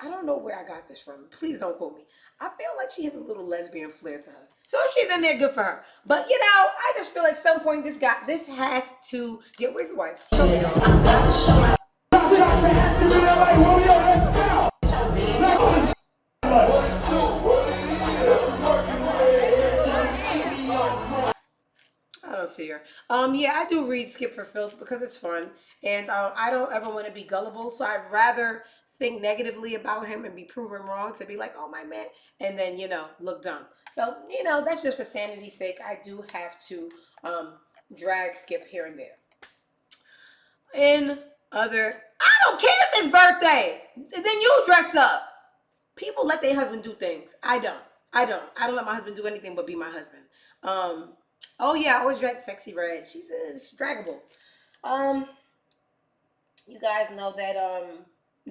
I don't know where I got this from. Please don't quote me. I feel like she has a little lesbian flair to her. So if she's in there, good for her. But I just feel at some point this has to get. Where's the wife? I don't see her. Yeah, I do read Skip for Filth because it's fun, and I don't ever want to be gullible, so I'd rather think negatively about him and be proven wrong to be like, oh my man, and then look dumb. So that's just for sanity's sake. I do have to drag Skip here and there. I don't care if it's birthday. Then you dress up. People let their husband do things. I don't let my husband do anything but be my husband. Oh yeah, I always drag Sexxy Red. She's draggable. You guys know that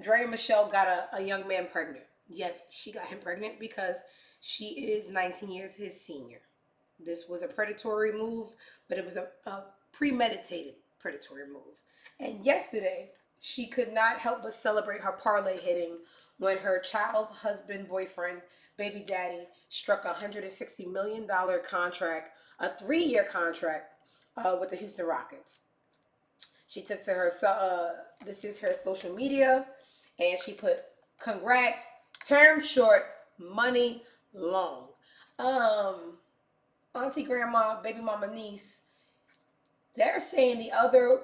Dre Michelle got a young man pregnant. Yes, she got him pregnant because she is 19 years his senior. This was a predatory move, but it was a premeditated predatory move. And yesterday, she could not help but celebrate her parlay hitting when her child, husband, boyfriend, baby daddy struck a $160 million contract, a 3-year contract with the Houston Rockets. She took to her, this is her social media, and she put, congrats, term short, money long. Auntie, grandma, baby mama, niece, they're saying the other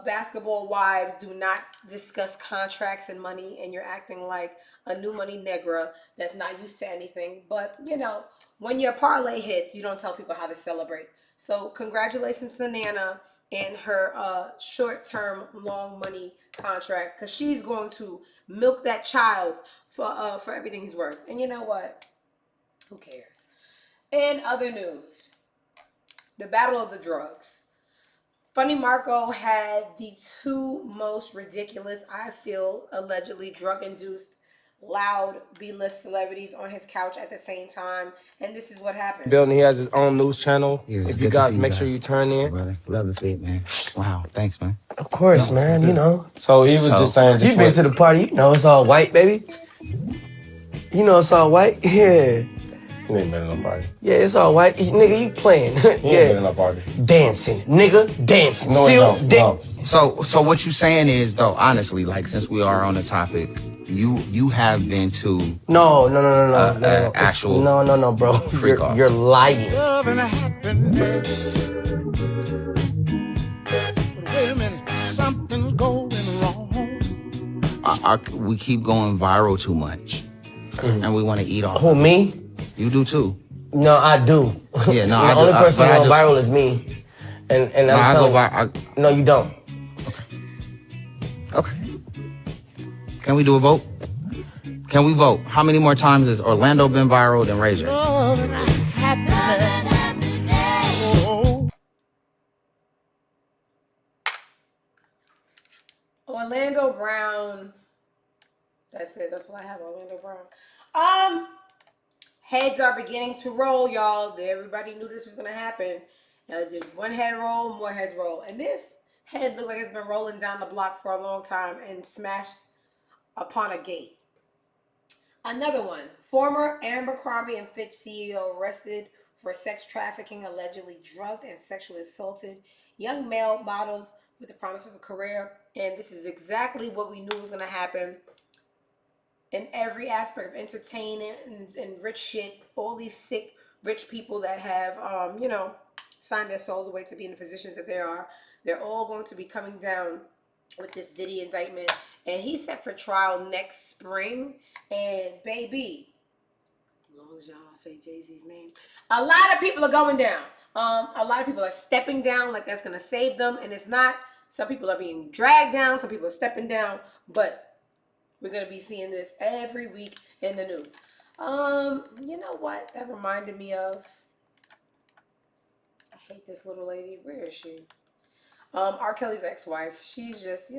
basketball wives do not discuss contracts and money, and you're acting like a new money negra that's not used to anything. But, you know, when your parlay hits, you don't tell people how to celebrate. So congratulations to Nana and her short-term, long money contract, because she's going to milk that child for everything he's worth. And you know what? Who cares? In other news, the battle of the drugs. Funny Marco had the two most ridiculous, I feel, allegedly drug-induced, loud B-list celebrities on his couch at the same time, and this is what happened. Building, he has his own news channel. Yeah, if you guys make sure you turn in. Brother. Love the feet, man. Wow, thanks, man. Of course, No, man, good. you know. So he was just saying, you've been to the party, you know it's all white, baby. You know it's all white? Yeah. You ain't been in no party. Yeah, it's all white. Nigga, you playing. He ain't been in no party. Dancing, nigga, dancing. No, Still he don't. No. So what you saying is, though, honestly, like, since we are on the topic, you have been to No. actual No, bro. freak off. You're lying. Love and happiness. But wait a minute, something's going wrong. We keep going viral too much, and we want to eat off. Who, me? You do too. No, I do. Yeah, no, the I do. only person But I going do. viral is me. And No, I I'm go telling viral. No, you don't. Okay. Can we do a vote? Can we vote? How many more times has Orlando been viral than Ray J? Love and happiness. Oh. Orlando Brown. That's it. That's what I have. Orlando Brown. Heads are beginning to roll, y'all. Everybody knew this was gonna happen. One head roll, more heads roll, and this head looked like it's been rolling down the block for a long time and smashed upon a gate. Another one. Former Abercrombie and Fitch CEO arrested for sex trafficking, allegedly drugged and sexually assaulted young male models with the promise of a career. And this is exactly what we knew was going to happen in every aspect of entertainment and rich shit. All these sick, rich people that have, signed their souls away to be in the positions that they are. They're all going to be coming down with this Diddy indictment. And he's set for trial next spring. And baby, as long as y'all don't say Jay-Z's name, a lot of people are going down. A lot of people are stepping down like that's going to save them. And it's not. Some people are being dragged down. Some people are stepping down. But we're going to be seeing this every week in the news. You know what? That reminded me of. I hate this little lady. Where is she? R. Kelly's ex-wife. She's just,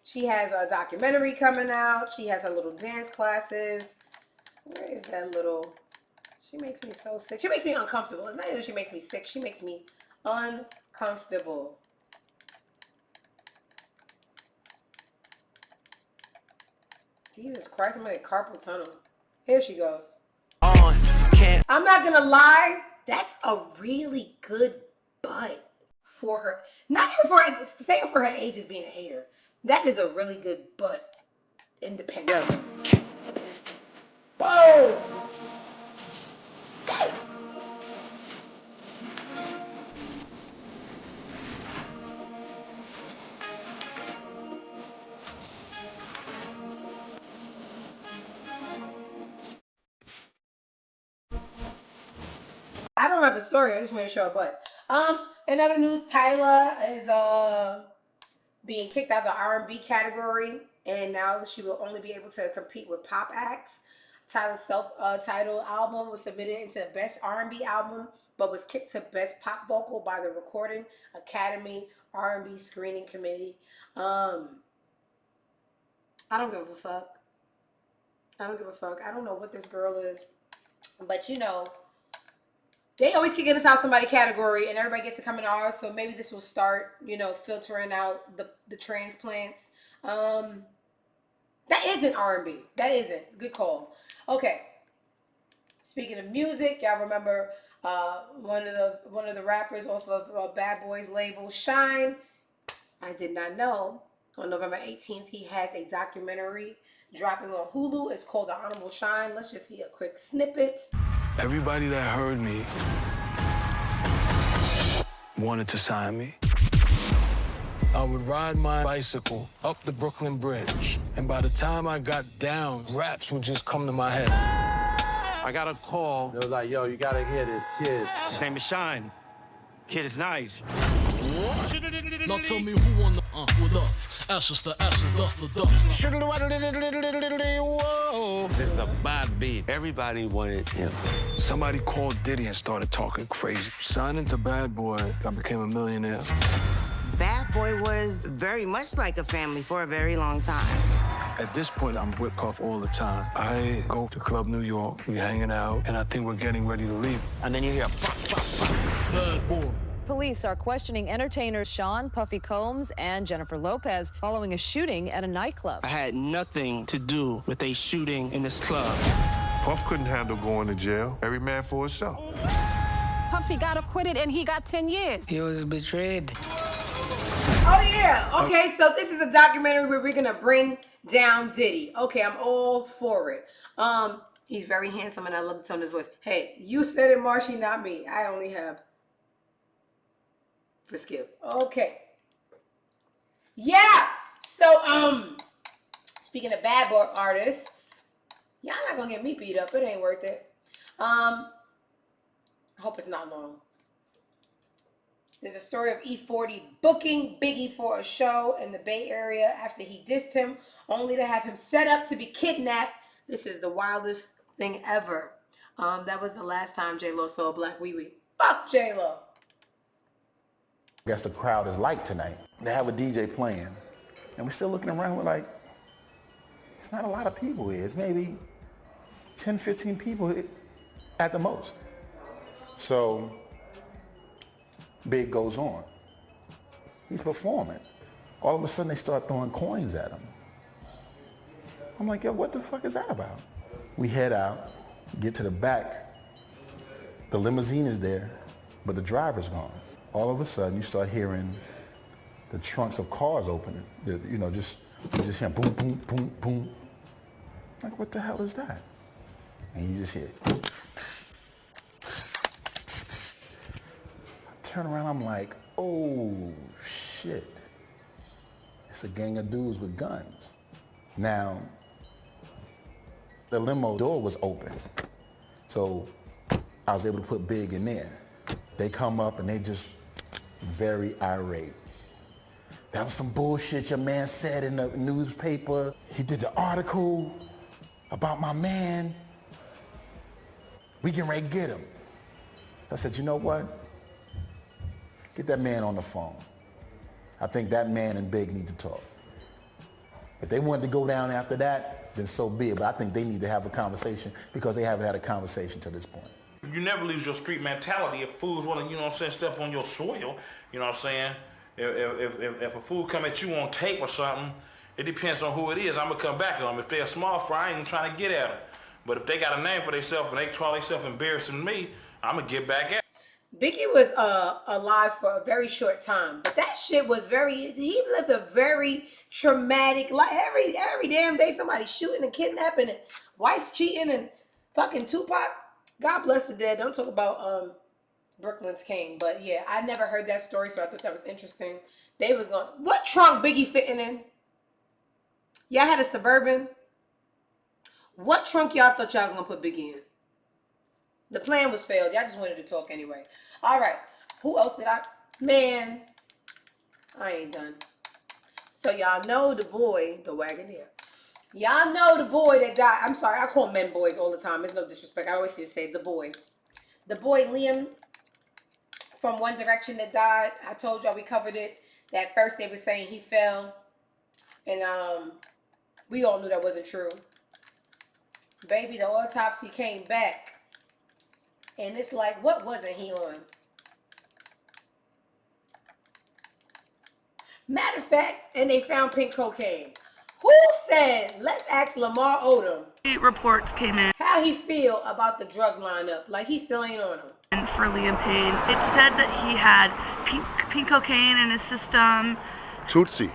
she has a documentary coming out. She has her little dance classes. Where is that little? She makes me so sick. She makes me uncomfortable. It's not even she makes me sick. She makes me uncomfortable. Jesus Christ, I'm in a carpal tunnel. Here she goes. I'm not gonna lie, that's a really good butt for her. Not even for her, saying for her age as being a hater. That is a really good butt. Independent. Whoa! Yikes! I don't have a story. I just want to show a butt. In other news, Tyla is being kicked out of the R&B category, and now she will only be able to compete with pop acts. Tyla's self-titled album was submitted into Best R&B Album, but was kicked to Best Pop Vocal by the Recording Academy R&B Screening Committee. I don't give a fuck. I don't know what this girl is, but They always kick us out somebody category, and everybody gets to come in ours. So maybe this will start, filtering out the transplants. That isn't R&B. That isn't. Good call. Okay. Speaking of music, y'all remember one of the rappers off of Bad Boy's label, Shine. I did not know. On November 18th, he has a documentary dropping on Hulu. It's called The Honorable Shine. Let's just see a quick snippet. Everybody that heard me wanted to sign me. I would ride my bicycle up the Brooklyn Bridge, and by the time I got down, raps would just come to my head. I got a call. It was like, yo, you gotta hear this kid. His name is Shine. Kid is nice. Now tell me who on the with us. Ashes to ashes, dust to dust. This is a bad beat. Everybody wanted him. Somebody called Diddy and started talking crazy. Signing to Bad Boy, I became a millionaire. Bad Boy was very much like a family for a very long time. At this point, I'm with Puff all the time. I go to Club New York, we hanging out, and I think we're getting ready to leave. And then you hear pop, pop, pop. Bad Boy. Police are questioning entertainers Sean Puffy Combs and Jennifer Lopez following a shooting at a nightclub. I had nothing to do with a shooting in this club. Puff couldn't handle going to jail. Every man for himself. Puffy got acquitted and he got 10 years. He was betrayed. Oh, yeah. Okay, so this is a documentary where we're going to bring down Diddy. Okay, I'm all for it. He's very handsome, and I love the tone of his voice. Hey, you said it, Marshy, not me. I only have for Skip. Okay. Yeah. So, speaking of bad boy artists, y'all not going to get me beat up. It ain't worth it. I hope it's not long. There's a story of E40 booking Biggie for a show in the Bay Area after he dissed him, only to have him set up to be kidnapped. This is the wildest thing ever. That was the last time J-Lo saw a black wee-wee. Fuck J-Lo. I guess the crowd is light tonight. They have a DJ playing, and we're still looking around, we're like, it's not a lot of people here. It's maybe 10, 15 people at the most. So, Big goes on. He's performing. All of a sudden, they start throwing coins at him. I'm like, yo, what the fuck is that about? We head out, get to the back. The limousine is there, but the driver's gone. All of a sudden, you start hearing the trunks of cars opening. You just hear boom, boom, boom, boom. Like, what the hell is that? And you just hear. I turn around, I'm like, oh, shit. It's a gang of dudes with guns. Now, the limo door was open. So I was able to put Big in there. They come up and they just very irate. That was some bullshit your man said in the newspaper. He did the article about my man. We getting ready to get him. So I said, you know what? Get that man on the phone. I think that man and Big need to talk. If they wanted to go down after that, then so be it. But I think they need to have a conversation because they haven't had a conversation to this point. You never lose your street mentality. If fools want to, step on your soil, you know what I'm saying? If a fool come at you on tape or something, it depends on who it is. I'm going to come back on them. If they're a small fry, I ain't even trying to get at them. But if they got a name for themselves and they call themselves embarrassing me, I'm going to get back at them. Biggie was alive for a very short time, but that shit was he lived a very traumatic life. Every damn day somebody shooting and kidnapping and wife cheating and fucking Tupac. God bless the dead. Don't talk about Brooklyn's King. But yeah, I never heard that story, so I thought that was interesting. They was going, what trunk Biggie fitting in? Y'all had a Suburban. What trunk y'all thought y'all was going to put Biggie in? The plan was failed. Y'all just wanted to talk anyway. All right. Who else did I? Man, I ain't done. So y'all know the boy, the Wagoneer. Y'all know the boy that died. I'm sorry, I call men boys all the time. There's no disrespect. I always just say the boy. The boy Liam from One Direction that died. I told y'all we covered it. That first they were saying he fell. And we all knew that wasn't true. Baby, the autopsy came back. And it's like, what wasn't he on? Matter of fact, and they found pink cocaine. Who said, let's ask Lamar Odom Reports came in how he feel about the drug lineup? Like he still ain't on him. for Liam Payne. It said that he had pink cocaine in his system. Tootsie.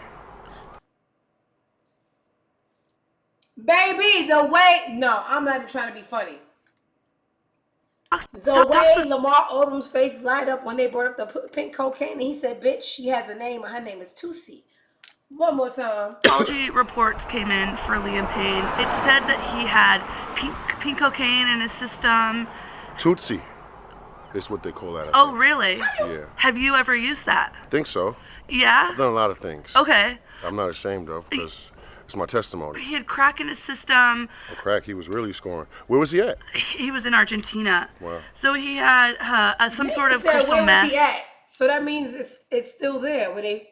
Baby, the way, no, I'm not even trying to be funny. The way Lamar Odom's face light up when they brought up the pink cocaine, and he said, bitch, she has a name, and her name is Tootsie. One more time. Pathology reports came in for Liam Payne. It said that he had pink cocaine in his system. Tootsie is what they call that. Oh, really? Yeah. Have you ever used that? Think so. Yeah? I've done a lot of things. Okay. I'm not ashamed of, because it's my testimony. He had crack in his system. Oh, crack, he was really scoring. Where was he at? He was in Argentina. Wow. So he had some sort of crystal where meth. was he at? So that means it's still there. Where they,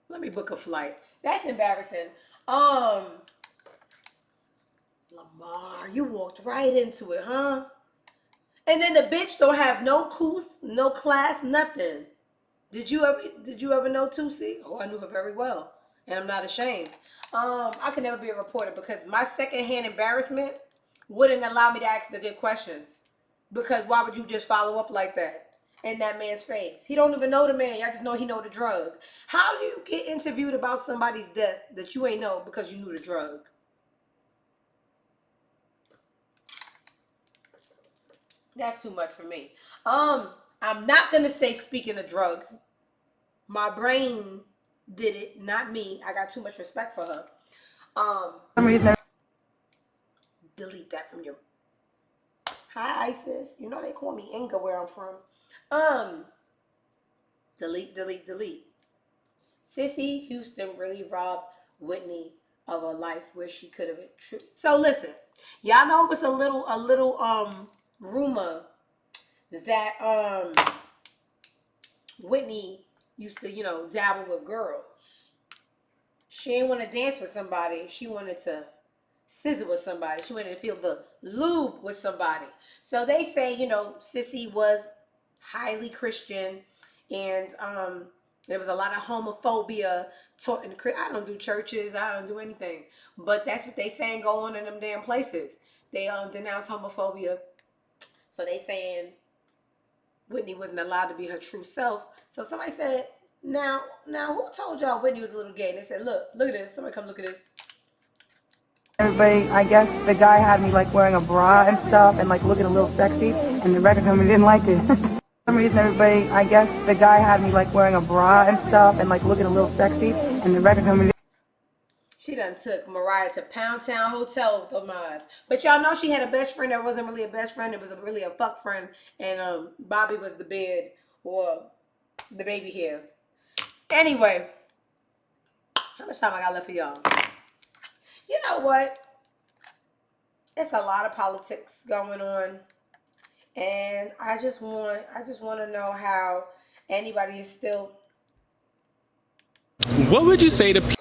let me book a flight. That's embarrassing. Lamar, you walked right into it, huh? And then the bitch don't have no couth, no class, nothing. Did you ever know Tootsie? Oh, I knew her very well, and I'm not ashamed. I could never be a reporter because my secondhand embarrassment wouldn't allow me to ask the good questions. Because why would you just follow up like that in that man's face? He don't even know the man. Y'all just know he know the drug. How do you get interviewed about somebody's death that you ain't know because you knew the drug? That's too much for me. I'm not gonna say speaking of drugs. My brain did it, not me. I got too much respect for her. Delete that from your. Hi, Isis. You know they call me Inga where I'm from. Delete. Sissy Houston really robbed Whitney of a life where she could have been true. So listen, y'all know it was a little rumor that Whitney used to, dabble with girls. She didn't want to dance with somebody. She wanted to sizzle with somebody. She wanted to feel the lube with somebody. So they say, Sissy was highly Christian, and there was a lot of homophobia taught in the. I don't do churches. I don't do anything. But that's what they saying go on in them damn places. They denounce homophobia. So they saying Whitney wasn't allowed to be her true self. So somebody said, now who told y'all Whitney was a little gay? And they said, look at this. Somebody come look at this. Everybody, I guess the guy had me like wearing a bra and stuff and like looking a little sexy, and the record company didn't like it. For some reason, everybody, I guess the guy had me like wearing a bra and stuff and like looking a little sexy, and the record company. She done took Mariah to Pound Town Hotel with them eyes. But y'all know she had a best friend that wasn't really a best friend. It was really a fuck friend. And Bobby was the bed or the baby hair. Anyway, how much time I got left for y'all? You know what? It's a lot of politics going on. And I just want to know how anybody is still. What would you say to people?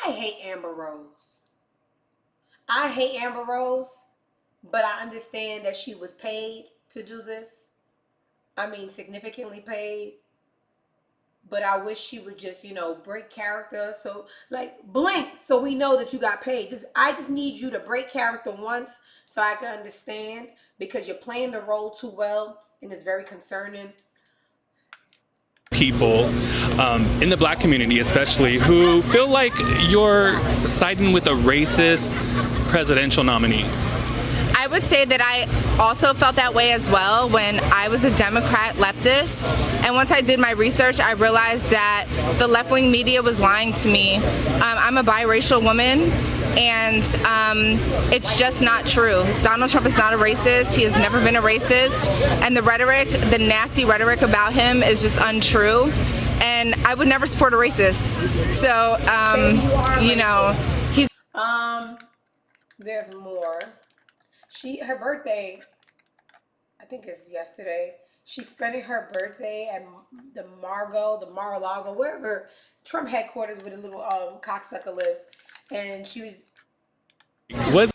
I hate Amber Rose. I hate Amber Rose, but I understand that she was paid to do this. I mean, significantly paid. But I wish she would just, break character. So, like, blink so we know that you got paid. I just need you to break character once so I can understand, because you're playing the role too well and it's very concerning. People in the black community especially who feel like you're siding with a racist presidential nominee. I would say that I also felt that way as well when I was a Democrat leftist, and once I did my research I realized that the left-wing media was lying to me. I'm a biracial woman, and it's just not true. Donald Trump is not a racist. He has never been a racist, and the nasty rhetoric about him is just untrue, and I would never support a racist. So he's there's more. Her birthday, I think it's yesterday. She's spending her birthday at Mar-a-Lago, wherever Trump headquarters where the little cocksucker lives. and she was. What's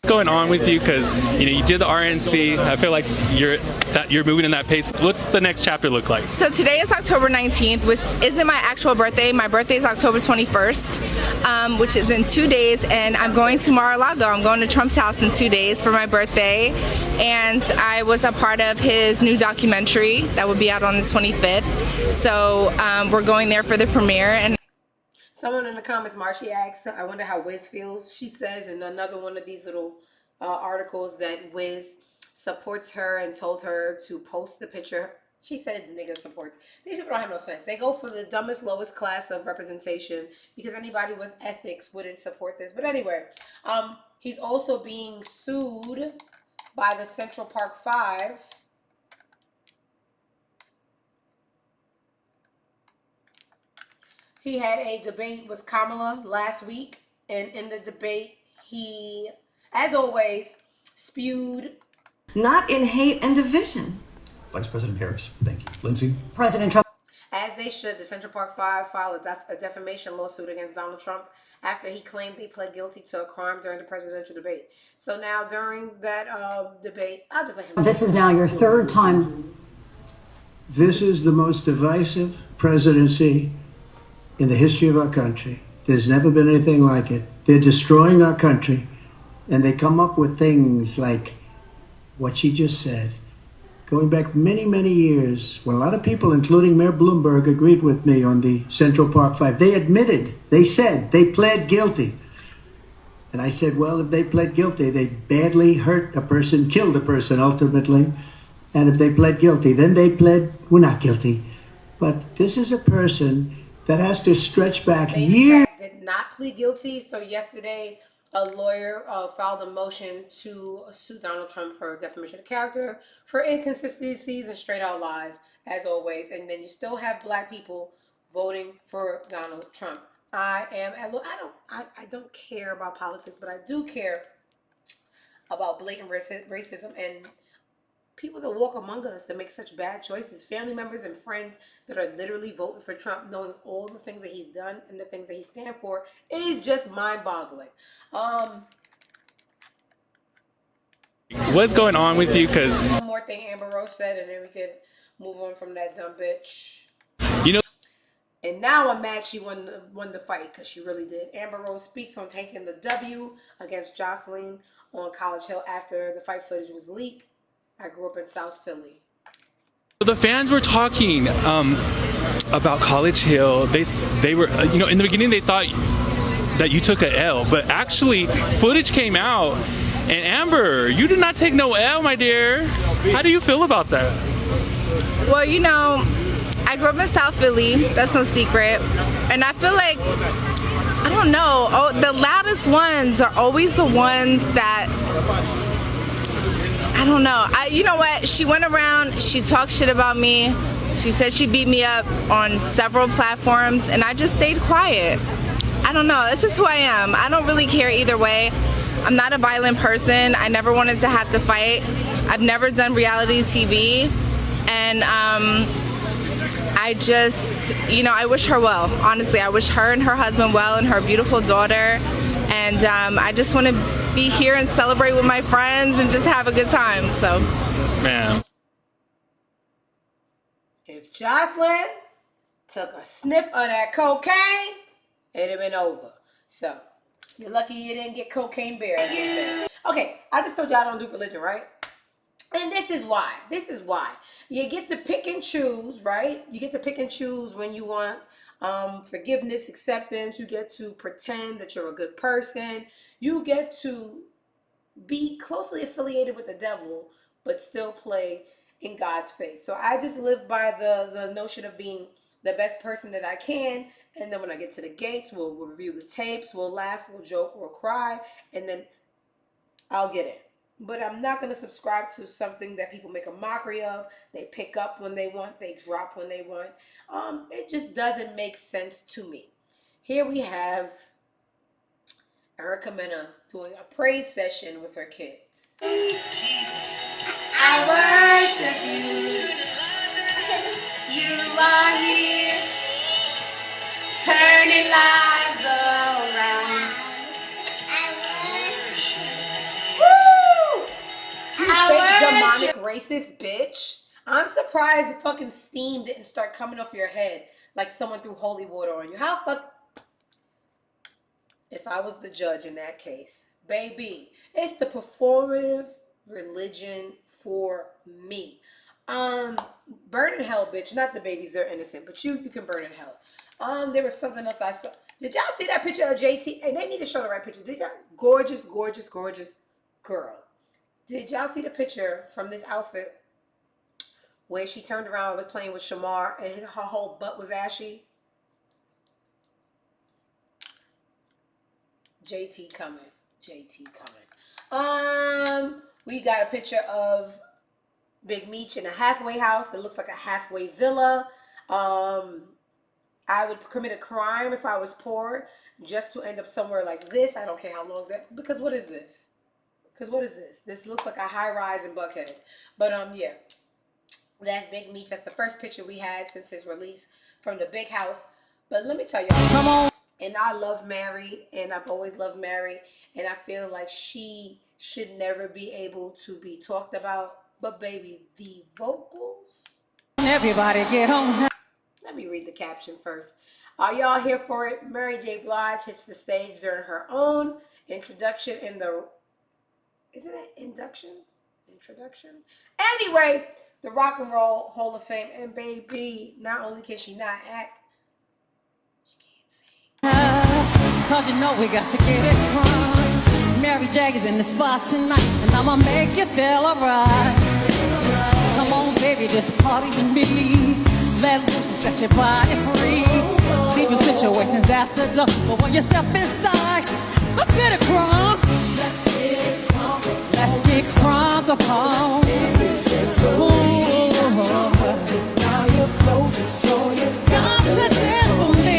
going on with you? Because you did the RNC. I feel like you're moving in that pace. What's the next chapter look like? So today is October 19th, which isn't my actual birthday. My birthday is October 21st, which is in 2 days, and I'm going to Mar-a-Lago. I'm going to Trump's house in 2 days for my birthday, and I was a part of his new documentary that will be out on the 25th. So we're going there for the premiere. And Someone in the comments, Marcy asks, I wonder how Wiz feels. She says in another one of these little articles that Wiz supports her and told her to post the picture. She said the nigga supports. These people don't have no sense. They go for the dumbest, lowest class of representation because anybody with ethics wouldn't support this. But anyway, he's also being sued by the Central Park Five. He had a debate with Kamala last week, and in the debate, he, as always, spewed. Not in hate and division. Vice President Harris, thank you. Lindsay? President Trump. As they should, the Central Park Five filed a defamation lawsuit against Donald Trump after he claimed he pled guilty to a crime during the presidential debate. So now during that debate, I'll just let him. This is now your third time. This is the most divisive presidency in the history of our country. There's never been anything like it. They're destroying our country, and they come up with things like what she just said. Going back many, many years, when a lot of people, including Mayor Bloomberg, agreed with me on the Central Park Five, they admitted, they said, they pled guilty. And I said, well, if they pled guilty, they badly hurt a person, killed a person ultimately. And if they pled guilty, then they pled, we're not guilty. But this is a person that has to stretch back years. Did not plead guilty. So yesterday, a lawyer filed a motion to sue Donald Trump for defamation of character, for inconsistencies and straight out lies, as always. And then you still have black people voting for Donald Trump. I don't care about politics, but I do care about blatant racism and people that walk among us that make such bad choices, family members and friends that are literally voting for Trump, knowing all the things that he's done and the things that he stands for, is just mind-boggling. What's going on with you? Because one more thing Amber Rose said, and then we could move on from that dumb bitch. And now I'm mad she won the fight, because she really did. Amber Rose speaks on taking the W against Jocelyn on College Hill after the fight footage was leaked. I grew up in South Philly. the fans were talking about College Hill. They were, in the beginning they thought that you took a L, but actually footage came out, and Amber, you did not take no L, my dear. How do you feel about that? Well, I grew up in South Philly. That's no secret. And I feel like, I don't know, the loudest ones are always the ones that, I don't know. You know what? She went around, she talked shit about me. She said she beat me up on several platforms, and I just stayed quiet. I don't know. That's just who I am. I don't really care either way. I'm not a violent person. I never wanted to have to fight. I've never done reality TV. And I just, I wish her well. Honestly, I wish her and her husband well and her beautiful daughter. And I just want to be here and celebrate with my friends and just have a good time. So, man. If Jocelyn took a snip of that cocaine, it'd have been over. So, you're lucky you didn't get cocaine bear, as they say. Okay, I just told you I don't do religion, right? And this is why. You get to pick and choose, right? You get to pick and choose when you want forgiveness, acceptance. You get to pretend that you're a good person. You get to be closely affiliated with the devil, but still play in God's face. So I just live by the notion of being the best person that I can. And then when I get to the gates, we'll review the tapes, we'll laugh, we'll joke, we'll cry, and then I'll get it. But I'm not going to subscribe to something that people make a mockery of. They pick up when they want, they drop when they want. It just doesn't make sense to me. Here we have Erica Mena doing a praise session with her kids. Jesus, I worship you. You are here, turning lives around. racist bitch. I'm surprised the fucking steam didn't start coming off your head like someone threw holy water on you. How fuck... If I was the judge in that case, baby, it's the performative religion for me. Burn in hell, bitch. Not the babies, they're innocent, but you can burn in hell. There was something else I saw. Did y'all see that picture of JT? And they need to show the right picture. Did y'all? Gorgeous, gorgeous, gorgeous girl. Did y'all see the picture from this outfit where she turned around and was playing with Shamar and her whole butt was ashy? JT coming. JT coming. We got a picture of Big Meech in a halfway house. It looks like a halfway villa. I would commit a crime if I was poor just to end up somewhere like this. I don't care how long that... Because what is this? Because what is this? This looks like a high rise in Buckhead. But yeah. That's Big Meech. That's the first picture we had since his release from the big house. But let me tell y'all. Come on. And I love Mary, and I've always loved Mary, and I feel like she should never be able to be talked about. But baby, the vocals. Everybody get on. Let me read the caption first. Are y'all here for it? Mary J. Blige hits the stage during her own introduction in the... Isn't it induction? Introduction? Anyway, the Rock and Roll Hall of Fame. And baby, not only can she not act, cause you know we got to get it wrong. Mary J is in the spot tonight, and I'ma make you feel alright. Come on, baby, just party with me. Let loose and set your body free. Leave your situations at the door, but when you step inside, let's get it crunk. Let's get crunk. Let's get crunk upon. Now you're floating, so you got to dance for me.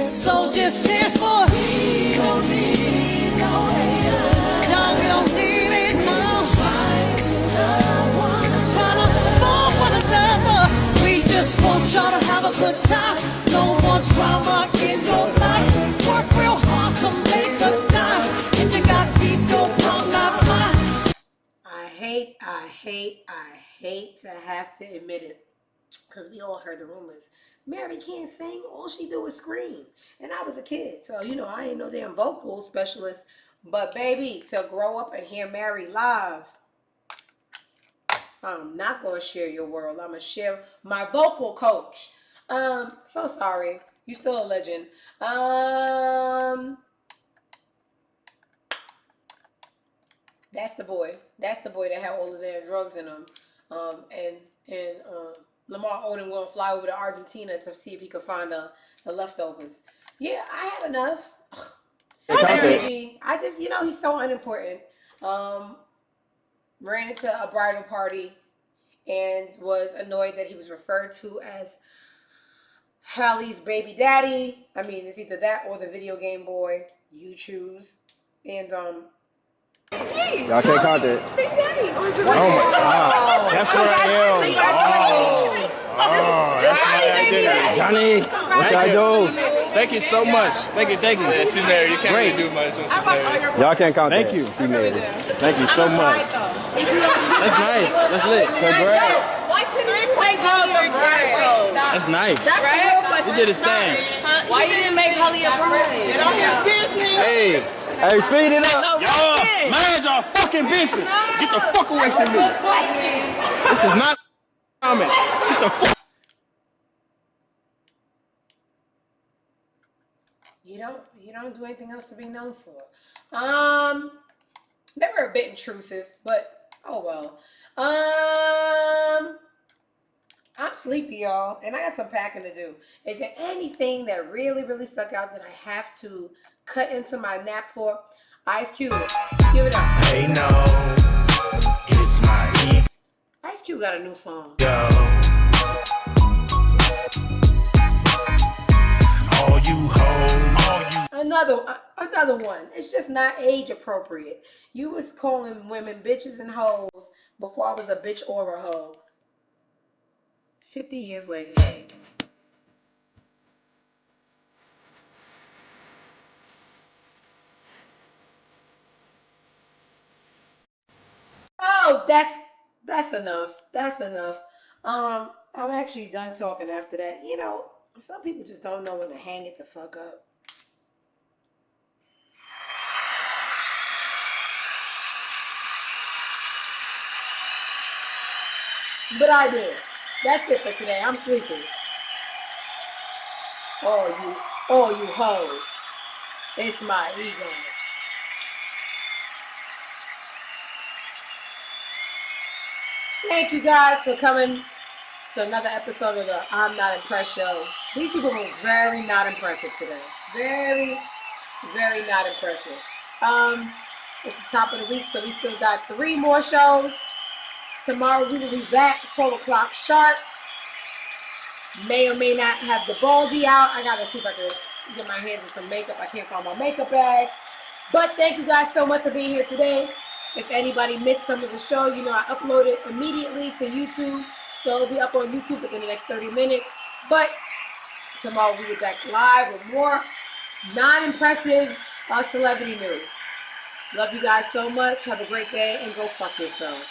So just dance for we don't need no haters. No, we don't need it more. Trying to love one another. Trying to fall one another. We just want y'all to have a good time. No more drama in your life. Work real hard to make a dime. If you got beef, don't come out mine. I hate to have to admit it, because we all heard the rumors. Mary can't sing. All she do is scream. And I was a kid, so, you know, I ain't no damn vocal specialist. But, baby, to grow up and hear Mary live, I'm not going to share your world. I'm going to share my vocal coach. So sorry. You still a legend. That's the boy. That's the boy that had all of their drugs in him. And Lamar Odom going to fly over to Argentina to see if he could find the leftovers. Yeah, I had enough. Energy. I just, you know, he's so unimportant. Ran into a bridal party and was annoyed that he was referred to as Hallie's baby daddy. I mean, it's either that or the video game boy. You choose. And y'all can't count that. Oh my God. That's what I am. That's my identity. Johnny, what should I do? Thank you so much. Thank you. Yeah, she's married. You can't really do much when she's married. Y'all can't count that. Thank you. She married. Thank you so much. That's nice. That's lit. Congrats. Why couldn't you play That's nice. That's the real question. He did his thing. Why you didn't make Holly a bride? Get on his business. Hey, speed it up. Y'all, mind y'all fucking business. Get the fuck away from me. This is not comment. Get the fuck. You don't do anything else to be known for. They were a bit intrusive, but oh well. I'm sleepy, y'all, and I got some packing to do. Is there anything that really, really stuck out that I have to cut into my nap for? Ice Cube, give it up. Hey, no, it's my ego. Ice Cube got a new song. All you hoes, all you. Another one. It's just not age appropriate. You was calling women bitches and hoes before I was a bitch or a hoe. 50 years later. that's enough. That's enough. I'm actually done talking after that. You know, some people just don't know when to hang it the fuck up. But I did. That's it for today. I'm sleeping. All you hoes. It's my ego. Thank you guys for coming to another episode of the I'm Not Impressed show. These people were very not impressive today. Very, very not impressive. It's the top of the week, so we still got 3 more shows. Tomorrow we will be back 12 o'clock sharp. May or may not have the baldy out. I gotta see if I can get my hands in some makeup. I can't find my makeup bag. But thank you guys so much for being here today. If anybody missed some of the show, you know I upload it immediately to YouTube. So it'll be up on YouTube within the next 30 minutes. But tomorrow we'll be back live with more non-impressive celebrity news. Love you guys so much. Have a great day and go fuck yourselves.